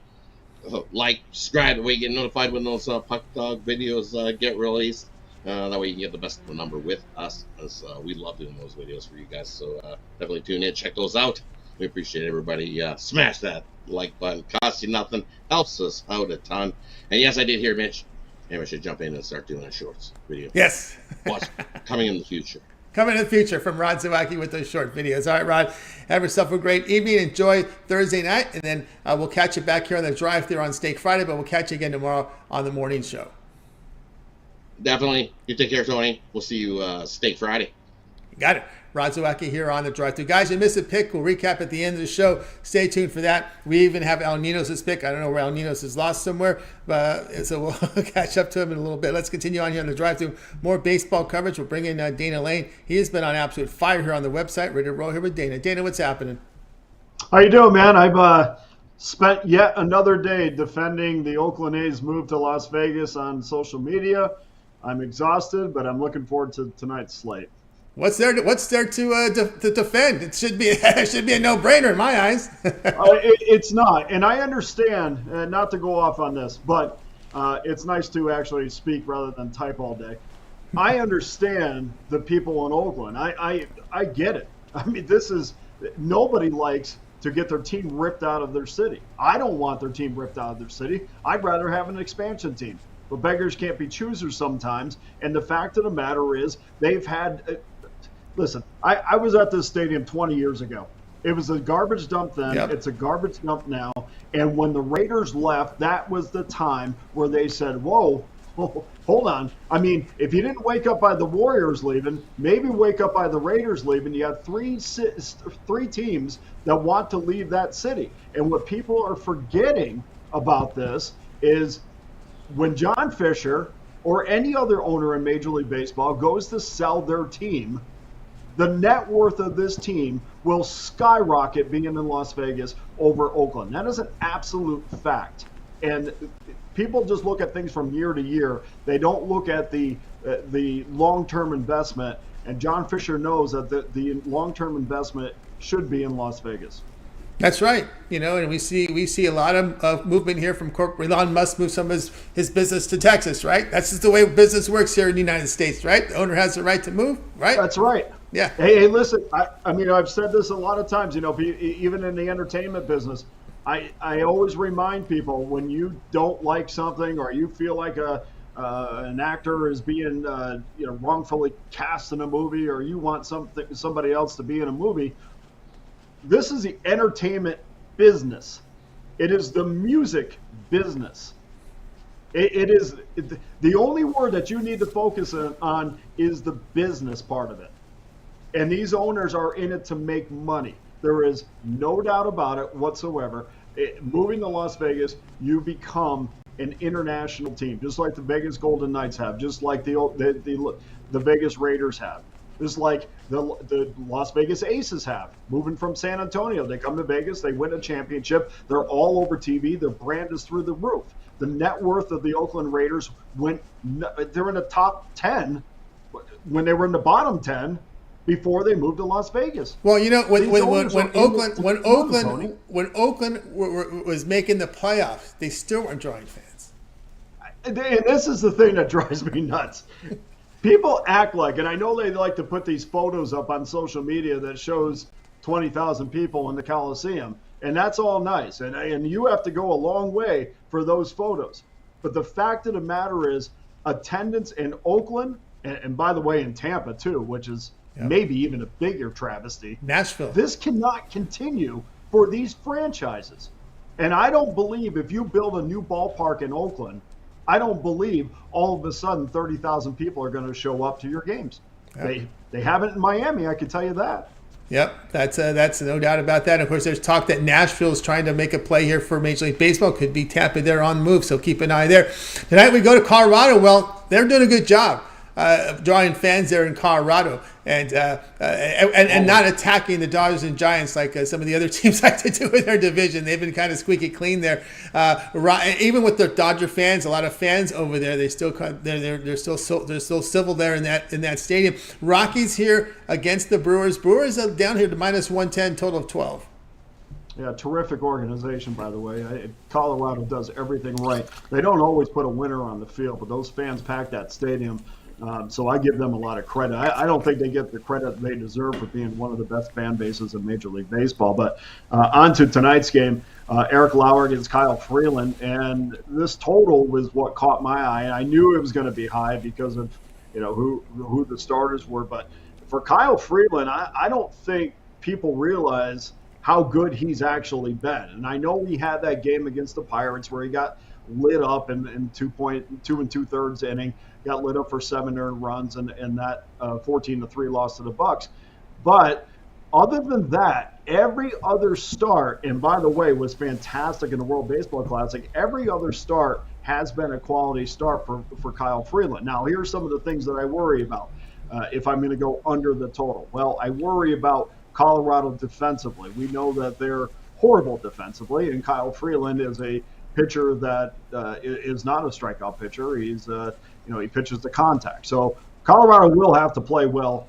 Like, subscribe, that way you get notified when those Puck Dog videos get released. That way you can get the best of the number with us, as we love doing those videos for you guys. So definitely tune in, check those out. We appreciate everybody. Smash that like button. Costs you nothing, helps us out a ton. And yes, I did hear Mitch. Maybe I should jump in and start doing a shorts video. Yes. Watch, coming in the future. Coming in the future from Rod Zawacki with those short videos. All right, Rod, have yourself a great evening. Enjoy Thursday night, and then we'll catch you back here on the drive-thru on Steak Friday, but we'll catch you again tomorrow on the morning show. Definitely. You take care, Tony. We'll see you Steak Friday. Got it. Rod Zawacki here on the drive-thru. Guys, you missed a pick. We'll recap at the end of the show. Stay tuned for that. We even have El Nino's pick. I don't know where El Nino's is lost somewhere, but so we'll catch up to him in a little bit. Let's continue on here on the drive-thru. More baseball coverage. We'll bring in Dana Lane. He has been on absolute fire here on the website. Ready to roll here with Dana. Dana, what's happening? How you doing, man? I've spent yet another day defending the Oakland A's move to Las Vegas on social media. I'm exhausted, but I'm looking forward to tonight's slate. to defend? It should be it should be a no-brainer in my eyes. It's not, and I understand. Not to go off on this, but it's nice to actually speak rather than type all day. I understand the people in Oakland. I get it. I mean, nobody likes to get their team ripped out of their city. I don't want their team ripped out of their city. I'd rather have an expansion team. But beggars can't be choosers sometimes. And the fact of the matter is, they've had. Listen, I was at this stadium 20 years ago. It was a garbage dump then. Yep. It's a garbage dump now. And when the Raiders left, that was the time where they said, whoa, hold on. I mean, if you didn't wake up by the Warriors leaving, maybe wake up by the Raiders leaving. You have three teams that want to leave that city. And what people are forgetting about this is when John Fisher or any other owner in Major League Baseball goes to sell their team, the net worth of this team will skyrocket being in Las Vegas over Oakland. That is an absolute fact. And people just look at things from year to year. They don't look at the long-term investment. And John Fisher knows that the long-term investment should be in Las Vegas. That's right. And we see a lot of movement here from corporate. Elon Musk moved some of his business to Texas, right? That's just the way business works here in the United States, right? The owner has the right to move, right? That's right. Yeah. Hey, listen, I mean, I've said this a lot of times, even in the entertainment business, I always remind people when you don't like something or you feel like an actor is being wrongfully cast in a movie, or you want somebody else to be in a movie, this is the entertainment business. It is the music business. It is the only word that you need to focus on is the business part of it. And these owners are in it to make money. There is no doubt about it whatsoever. Moving to Las Vegas, you become an international team, just like the Vegas Golden Knights have, just like the Vegas Raiders have, just like the Las Vegas Aces have. Moving from San Antonio, they come to Vegas, they win a championship. They're all over TV. Their brand is through the roof. The net worth of the Oakland Raiders they're in the top 10 when they were in the bottom 10. Before they moved to Las Vegas. Well, when Oakland was making the playoffs, they still weren't drawing fans. And this is the thing that drives me nuts. People act like, and I know they like to put these photos up on social media that shows 20,000 people in the Coliseum, and that's all nice. And you have to go a long way for those photos. But the fact of the matter is, attendance in Oakland, and by the way, in Tampa too, which is maybe even a bigger travesty. Nashville. This cannot continue for these franchises. And I don't believe if you build a new ballpark in Oakland, I don't believe all of a sudden 30,000 people are going to show up to your games. Yep. They haven't in Miami, I can tell you that. Yep, that's no doubt about that. Of course, there's talk that Nashville is trying to make a play here for Major League Baseball. Could be Tampa there on the move, so keep an eye there. Tonight we go to Colorado. Well, they're doing a good job drawing fans there in Colorado, and not attacking the Dodgers and Giants like some of the other teams like to do in their division. They've been kind of squeaky clean there. Even with the Dodger fans, a lot of fans over there, they're still civil there in that stadium. Rockies here against the Brewers. Brewers are down here to -110, total of 12. Yeah, terrific organization, by the way. Colorado does everything right. They don't always put a winner on the field, but those fans pack that stadium. So I give them a lot of credit. I don't think they get the credit they deserve for being one of the best fan bases in Major League Baseball. But on to tonight's game, Eric Lauer against Kyle Freeland. And this total was what caught my eye. And I knew it was going to be high because of who the starters were. But for Kyle Freeland, I don't think people realize how good he's actually been. And I know he had that game against the Pirates where he got lit up in 2 2/3 inning, got lit up for 7 earned runs, and that 14-3 loss to the Bucks. But other than that, every other start, and by the way, was fantastic in the World Baseball Classic, every other start has been a quality start for Kyle Freeland. Now, here's some of the things that I worry about if I'm going to go under the total. Well, I worry about Colorado defensively. We know that they're horrible defensively, and Kyle Freeland is a pitcher that is not a strikeout pitcher. He's he pitches to contact. So Colorado will have to play well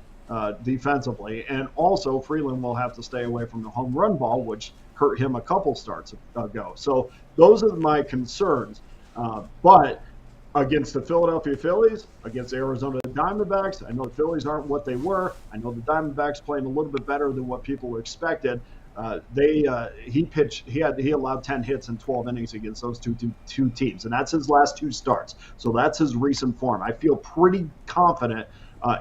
defensively. And also, Freeland will have to stay away from the home run ball, which hurt him a couple starts ago. So those are my concerns. But against the Philadelphia Phillies, against the Arizona Diamondbacks, I know the Phillies aren't what they were. I know the Diamondbacks playing a little bit better than what people expected. He allowed 10 hits in 12 innings against those two teams, and that's his last 2 starts. So that's his recent form. I feel pretty confident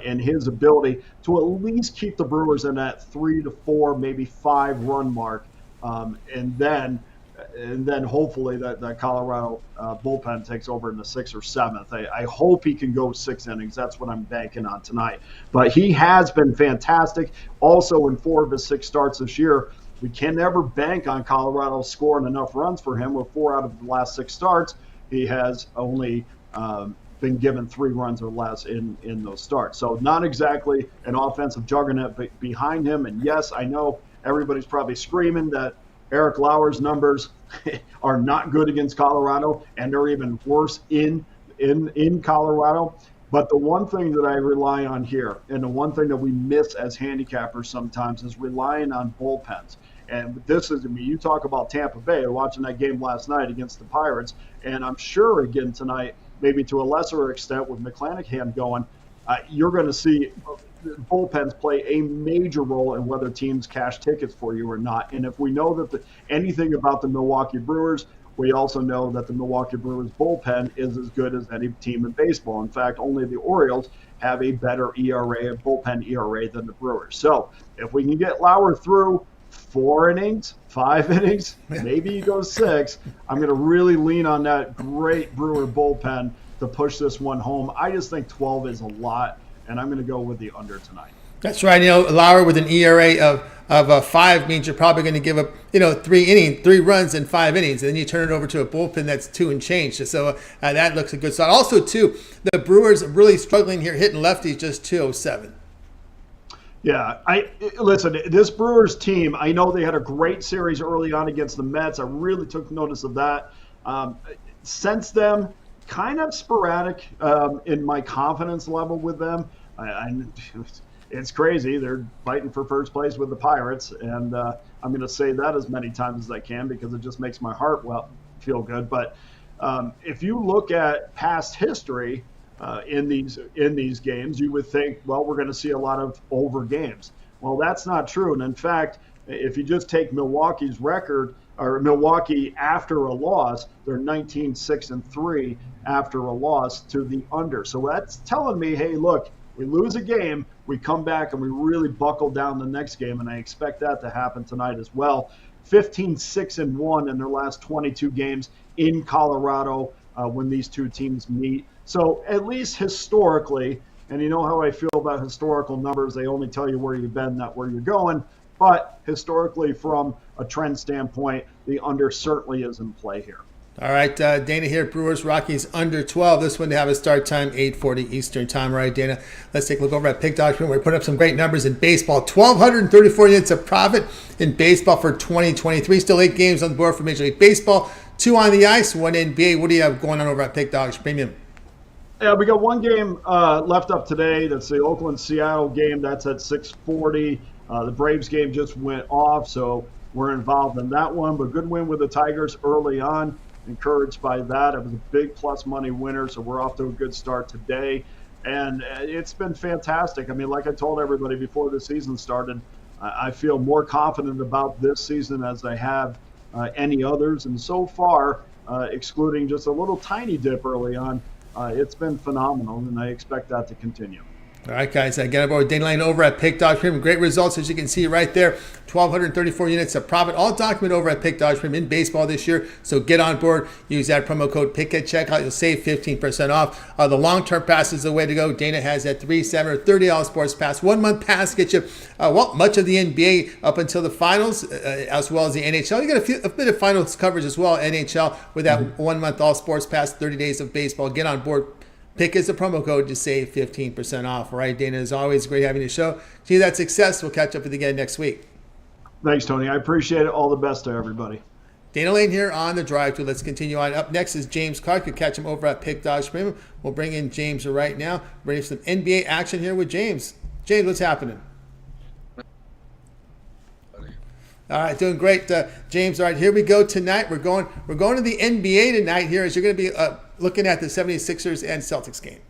in his ability to at least keep the Brewers in that 3 to 4, maybe 5 run mark, and then hopefully that Colorado bullpen takes over in the 6th or 7th. I hope he can go 6 innings. That's what I'm banking on tonight. But he has been fantastic. Also, in 4 of his 6 starts this year, we can never bank on Colorado scoring enough runs for him. With 4 out of the last 6 starts, he has only been given 3 runs or less in those starts. So not exactly an offensive juggernaut behind him. And yes, I know everybody's probably screaming that Eric Lauer's numbers are not good against Colorado, and they're even worse in Colorado. But the one thing that I rely on here, and the one thing that we miss as handicappers sometimes, is relying on bullpens. And this is, I mean, you talk about Tampa Bay, watching that game last night against the Pirates, and I'm sure again tonight, maybe to a lesser extent with McClanahan going, you're going to see bullpens play a major role in whether teams cash tickets for you or not. And if we know that anything about the Milwaukee Brewers, we also know that the Milwaukee Brewers bullpen is as good as any team in baseball. In fact, only the Orioles have a better ERA, a bullpen ERA, than the Brewers. So if we can get Lauer through 4 innings, 5 innings, maybe he goes 6, I'm going to really lean on that great Brewer bullpen to push this one home. I just think 12 is a lot, and I'm going to go with the under tonight. That's right. Lauer with an ERA of 5 means you're probably going to give up, 3 runs in 5 innings, and then you turn it over to a bullpen that's 2 and change. So that looks a good start. Also, too, the Brewers are really struggling here, hitting lefties just 207. Yeah, listen, this Brewers team, I know they had a great series early on against the Mets. I really took notice of that. Since then, kind of sporadic in my confidence level with them. It's crazy. They're fighting for first place with the Pirates, and I'm going to say that as many times as I can because it just makes my heart feel good. But if you look at past history in these games, you would think, well, we're going to see a lot of over games. Well, that's not true. And in fact, if you just take Milwaukee's record, or Milwaukee after a loss, they're 19-6-3 after a loss to the under. So that's telling me, hey, look, we lose a game, we come back and we really buckle down the next game, and I expect that to happen tonight as well. 15-6-1 in their last 22 games in Colorado when these two teams meet. So at least historically, and you know how I feel about historical numbers, they only tell you where you've been, not where you're going. But historically, from a trend standpoint, the under certainly is in play here. All right, Dana here, Brewers, Rockies under 12. This one to have a start time, 8:40 Eastern time. All right, Dana, let's take a look over at Pick Dog. We're putting up some great numbers in baseball. 1,234 units of profit in baseball for 2023. Still 8 games on the board for Major League Baseball. 2 on the ice, 1 NBA. What do you have going on over at Pick Dogs Premium? Yeah, we got 1 game left up today. That's the Oakland-Seattle game. That's at 6:40. The Braves game just went off, so we're involved in that one. But good win with the Tigers early on. Encouraged by that. It was a big plus money winner, so we're off to a good start today. And it's been fantastic. I mean, like I told everybody before the season started, I feel more confident about this season as I have any others. And so far, excluding just a little tiny dip early on, it's been phenomenal, and I expect that to continue. All right, guys, get aboard Dana Lane over at Pick Dog Premium. Great results, as you can see right there. 1,234 units of profit, all documented over at Pick Dog Premium in baseball this year. So get on board. Use that promo code PICK at checkout. You'll save 15% off. The long-term pass is the way to go. Dana has that $3, $7, or $30 sports pass. 1-month pass gets you, much of the NBA up until the finals, as well as the NHL. You get a bit of finals coverage as well, NHL, with that 1-month all sports pass, 30 days of baseball. Get on board. Pick is the promo code to save 15% off. All right, Dana, as always, great having you show. See that success. We'll catch up with you again next week. Thanks, Tony. I appreciate it. All the best to everybody. Dana Lane here on the drive thru. Let's continue on. Up next is James Clark. You catch him over at Pick Dogs Premium. We'll bring in James right now. Bring some NBA action here with James. James, what's happening? All right, doing great, James. All right, here we go tonight. We're going to the NBA tonight here as you're going to be looking at the 76ers and Celtics game.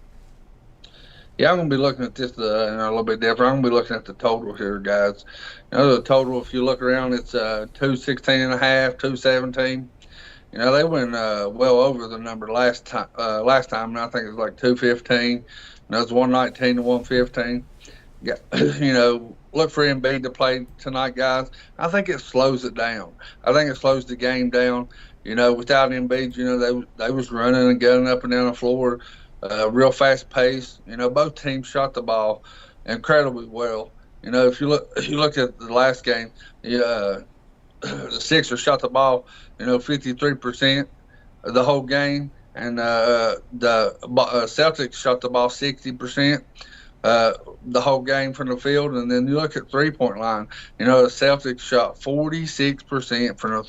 Yeah, I'm going to be looking at this a little bit different. I'm going to be looking at the total here, guys. The total, if you look around, it's 216.5, 217. They went well over the number last time, and I think it was like 215. It's 119 to 115. Look for Embiid to play tonight, guys. I think it slows it down. I think it slows the game down. Without Embiid, they was running and gunning up and down the floor, real fast pace. Both teams shot the ball incredibly well. If you look at the last game, the Sixers shot the ball, 53% of the whole game, and the Celtics shot the ball 60%. The whole game from the field, and then you look at 3-point line. The Celtics shot 46% from the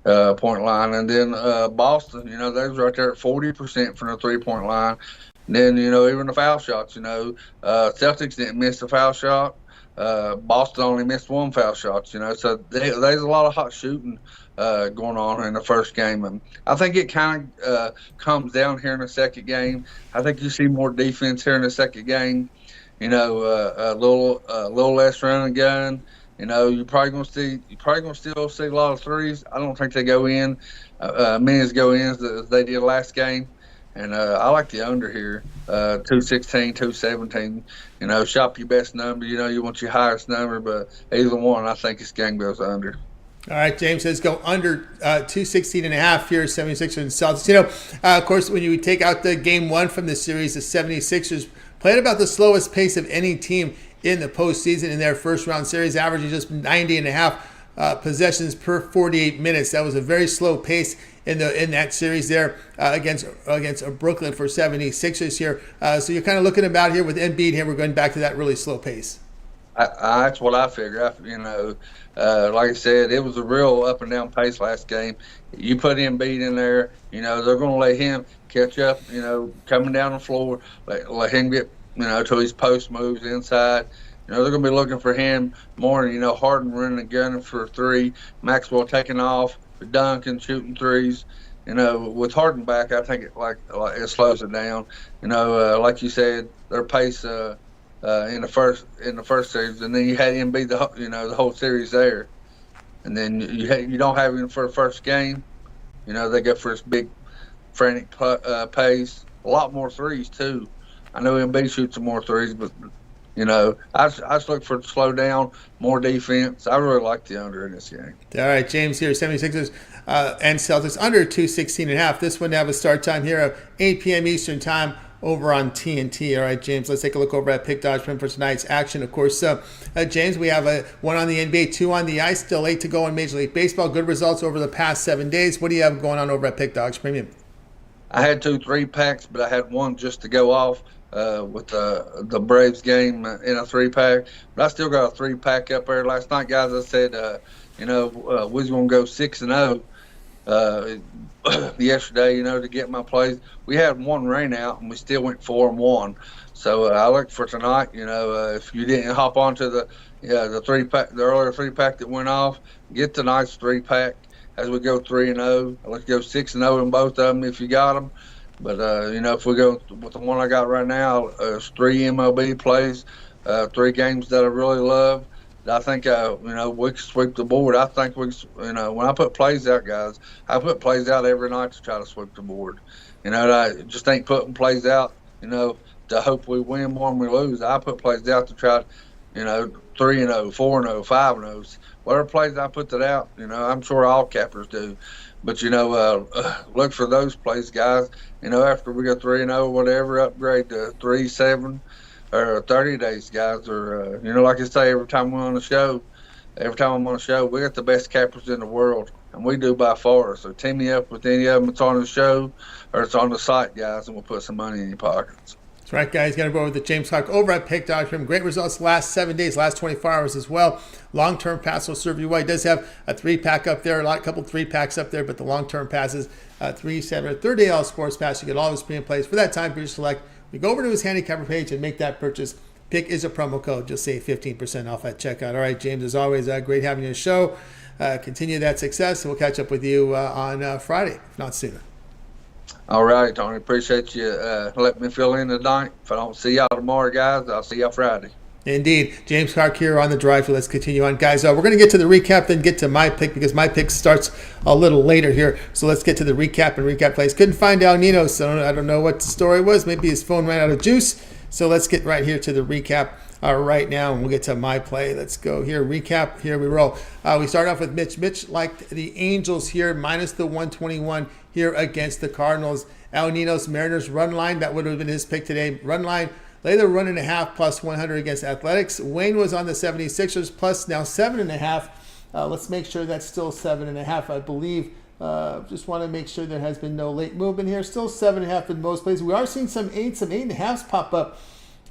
3-point line, and then Boston, they was right there at 40% from the 3-point line. And then even the foul shots. Celtics didn't miss a foul shot. Boston only missed one foul shot. So there's a lot of hot shooting going on in the first game, and I think it kind of comes down here in the second game. I think you see more defense here in the second game. A little less run and gun. You're probably gonna still see a lot of threes. I don't think they go in many as go in as they did last game. And I like the under here, 216, 217. Shop your best number. You want your highest number, but either one, I think this game goes under. All right, James says go under 216.5 here, 76ers and Celtics. Of course, when you take out the game one from the series, the 76ers played about the slowest pace of any team in the postseason in their first round series, averaging just 90.5 possessions per 48 minutes. That was a very slow pace in that series there against Brooklyn for 76ers here. So you're kind of looking about here with Embiid here. We're going back to that really slow pace. That's what I figure. Like I said, it was a real up and down pace last game. You put Embiid in there, they're going to let him catch up, coming down the floor, let him get, to his post moves inside. They're going to be looking for him more, Harden running and gunning for three, Maxwell taking off, dunking, shooting threes. With Harden back, I think it slows it down. Like you said, their pace in the first series, and then you had Embiid the whole series there, and then you don't have him for the first game. They go for this big frantic pace, a lot more threes too. I know Embiid shoots some more threes, but I just look for it to slow down, more defense. I really like the under in this game. All right, James here, 76ers and Celtics under 216.5. This one have a start time here of 8 p.m. Eastern time over on TNT. All right, James, let's take a look over at Pick Dodge for tonight's action. Of course, James, we have one on the NBA, two on the ice, still 8 to go in Major League Baseball. Good results over the past 7 days. What do you have going on over at Pick Dodge Premium? I had 2 3-packs, but I had one just to go off with the Braves game in a 3-pack. But I still got a 3-pack up there. Last night, guys, I said, we was going to go 6-0 yesterday, to get my plays. We had one rain out, and we still went 4-1. So I look for tonight, if you didn't hop onto the 3-pack, the earlier 3-pack that went off, get tonight's 3-pack. As we go 3-0, let's go 6-0 in both of them if you got them. But if we go with the one I got right now, it's 3 MLB plays, 3 games that I really love. I think we can sweep the board. I think when I put plays out, guys, I put plays out every night to try to sweep the board. I just ain't putting plays out, to hope we win more than we lose. I put plays out to try, 3-0, 4-0, 5-0. Whatever plays I put that out, I'm sure all cappers do. But, look for those plays, guys. After we go 3-0, whatever, upgrade to 3-7 or 30 days, guys. Or, like I say, every time I'm on the show, we got the best cappers in the world, and we do by far. So team me up with any of them that's on the show or it's on the site, guys, and we'll put some money in your pockets. That's right, guys. Got to go over with James Hawk over at Pick.com. Great results last 7 days, last 24 hours as well. Long-term pass will serve you well. He does have a 3-pack up there, a couple 3-packs up there, but the long-term passes, 3, 7, 30 day all sports pass. You get all his premium plays for that time period select. You go over to his handicapper page and make that purchase Pick is a promo code. Just save 15% off at checkout. All right, James, as always, great having you on the show. Continue that success, and we'll catch up with you on Friday, if not sooner. All right, Tony. Appreciate you letting me fill in tonight. If I don't see y'all tomorrow, guys, I'll see y'all Friday. Indeed. James Clark here on the drive. So let's continue on. Guys, we're going to get to the recap, then get to my pick because my pick starts a little later here. So let's get to the recap and recap plays. Couldn't find El Nino, so I don't know what the story was. Maybe his phone ran out of juice. So let's get right here to the recap right now, and we'll get to my play. Let's go here. Recap. Here we roll. We start off with Mitch. Mitch liked the Angels here, minus the 121 here against the Cardinals. El Nino's Mariners run line. That would have been his pick today. Run line. Lay the 1.5 plus 100 against Athletics. Wayne was on the 76ers plus now 7.5. Let's make sure that's still 7.5. I believe. Just want to make sure there has been no late movement here. Still 7.5 in most places. We are seeing some 8.5s pop up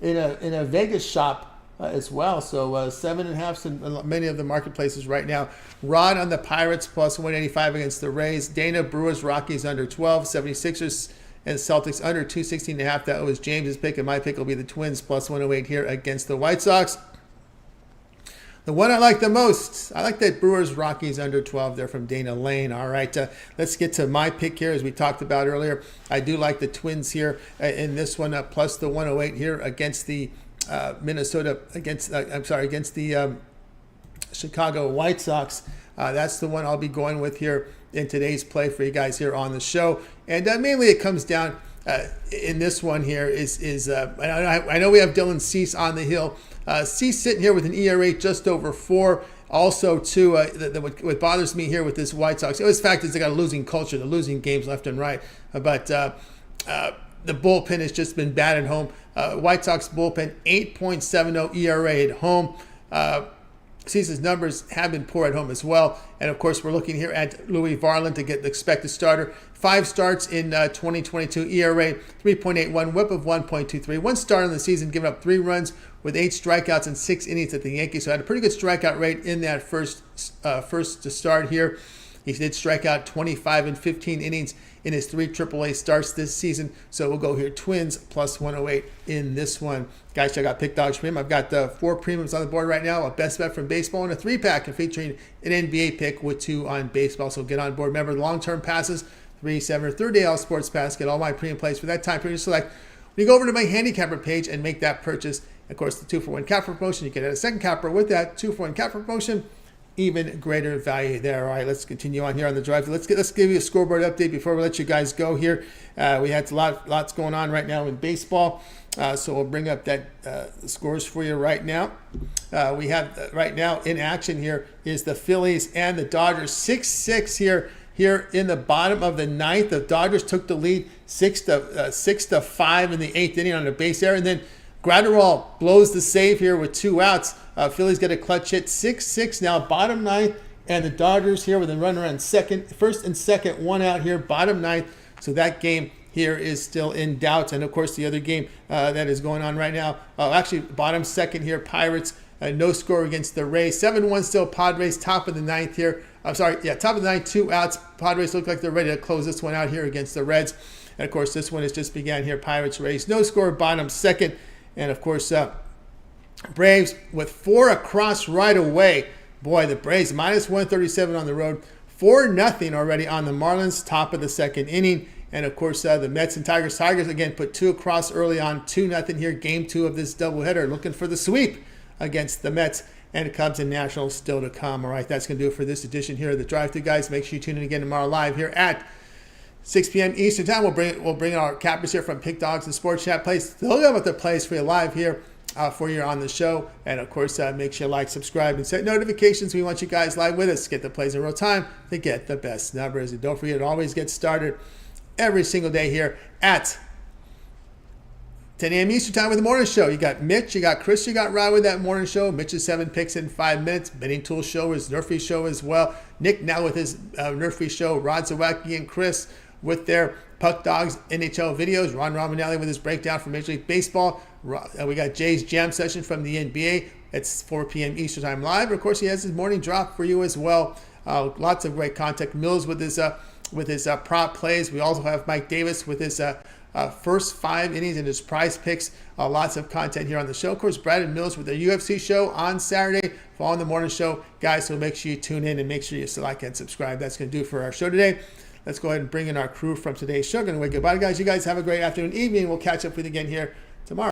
in a Vegas shop as well. So 7.5s in many of the marketplaces right now. Rod on the Pirates plus 185 against the Rays. Dana Brewers Rockies under 12. 76ers and Celtics under 216.5. That was James's pick, and my pick will be the Twins plus 108 here against the White Sox. The one I like the most, I like that Brewers Rockies under 12 there from Dana Lane. All right, let's get to my pick here as we talked about earlier. I do like the Twins here in this one, plus the 108 here against the against the Chicago White Sox. That's the one I'll be going with here in today's play for you guys here on the show. And mainly it comes down in this one here is I know we have Dylan Cease on the hill. Cease sitting here with an ERA just over 4. Also, too, what bothers me here with this White Sox, the fact is they got a losing culture. They're losing games left and right. But the bullpen has just been bad at home. White Sox bullpen, 8.70 ERA at home. Cease's numbers have been poor at home as well. And, of course, we're looking here at Louis Varland to get the expected starter. 5 starts in 2022, ERA 3.81, whip of 1.23. 1 start in the season, giving up 3 runs with 8 strikeouts and 6 innings at the Yankees. So had a pretty good strikeout rate in that first to start here. He did strike out 25 and 15 innings in his 3 AAA starts this season. So we'll go here, Twins plus 108 in this one. Guys, check out Pick Dogs Premium. I've got 4 premiums on the board right now, a best bet from baseball and a 3-pack and featuring an NBA pick with 2 on baseball. So get on board. Remember, long-term passes, 3, 7, or 30-day all sports pass. Get all my premium plays for that time period. Select. When you go over to my Handicapper page and make that purchase, of course, the 2-for-1 capper promotion, you get a second capper with that 2-for-1 capper promotion. Even greater value there. All right, let's continue on here on the drive. Let's give you a scoreboard update before we let you guys go here. We had lots going on right now in baseball, so we'll bring up that scores for you right now. We have right now in action here is the Phillies and the Dodgers 6-6 here in the bottom of the 9th. The Dodgers took the lead 6-5 in the 8th inning on a base error, and then Gratterall blows the save here with 2 outs. Phillies get a clutch hit, 6-6 now, bottom 9th, and the Dodgers here with a runner on first and second, 1 out here, bottom 9th. So that game here is still in doubt. And of course, the other game that is going on right now, actually bottom 2nd here, Pirates, no score against the Rays, 7-1 still, Padres, top of the 9th here. Top of the 9th, 2 outs. Padres look like they're ready to close this one out here against the Reds. And of course, this one has just began here, Pirates, Rays, no score, bottom 2nd. And of course, Braves with 4 across right away. Boy, the Braves minus 137 on the road. 4-0 already on the Marlins, top of the 2nd inning. And of course, the Mets and Tigers. Tigers again put 2 across early on, 2-0 here. Game 2 of this doubleheader, looking for the sweep against the Mets. And Cubs and Nationals still to come. All right, that's going to do it for this edition here of the Drive Thru, guys. Make sure you tune in again tomorrow live here at 6 p.m. Eastern Time. We'll bring our cappers here from Pick Dogs and Sports Chat Plays. They'll have their plays for you live here for you on the show. And of course, make sure you like, subscribe, and set notifications. We want you guys live with us. Get the plays in real time to get the best numbers. And don't forget, it always gets started every single day here at 10 a.m. Eastern Time with the morning show. You got Mitch, you got Chris, you got Rod with that morning show. Mitch's 7 picks in 5 minutes. Betting Tool show is Nerfy show as well. Nick now with his Nerfy show. Rod Zawacki and Chris with their Puck Dogs NHL videos. Ron Romanelli with his breakdown from Major League Baseball. We got Jay's Jam Session from the NBA. It's 4 p.m. Eastern Time live. And of course, he has his morning drop for you as well. Lots of great content. Mills with his prop plays. We also have Mike Davis with his first 5 innings in his prize picks. Lots of content here on the show. Of course, Brandon Mills with their UFC show on Saturday, following the morning show. Guys, so make sure you tune in and make sure you like and subscribe. That's going to do it for our show today. Let's go ahead and bring in our crew from today's show. Going to wave goodbye, guys. You guys have a great afternoon, evening. We'll catch up with you again here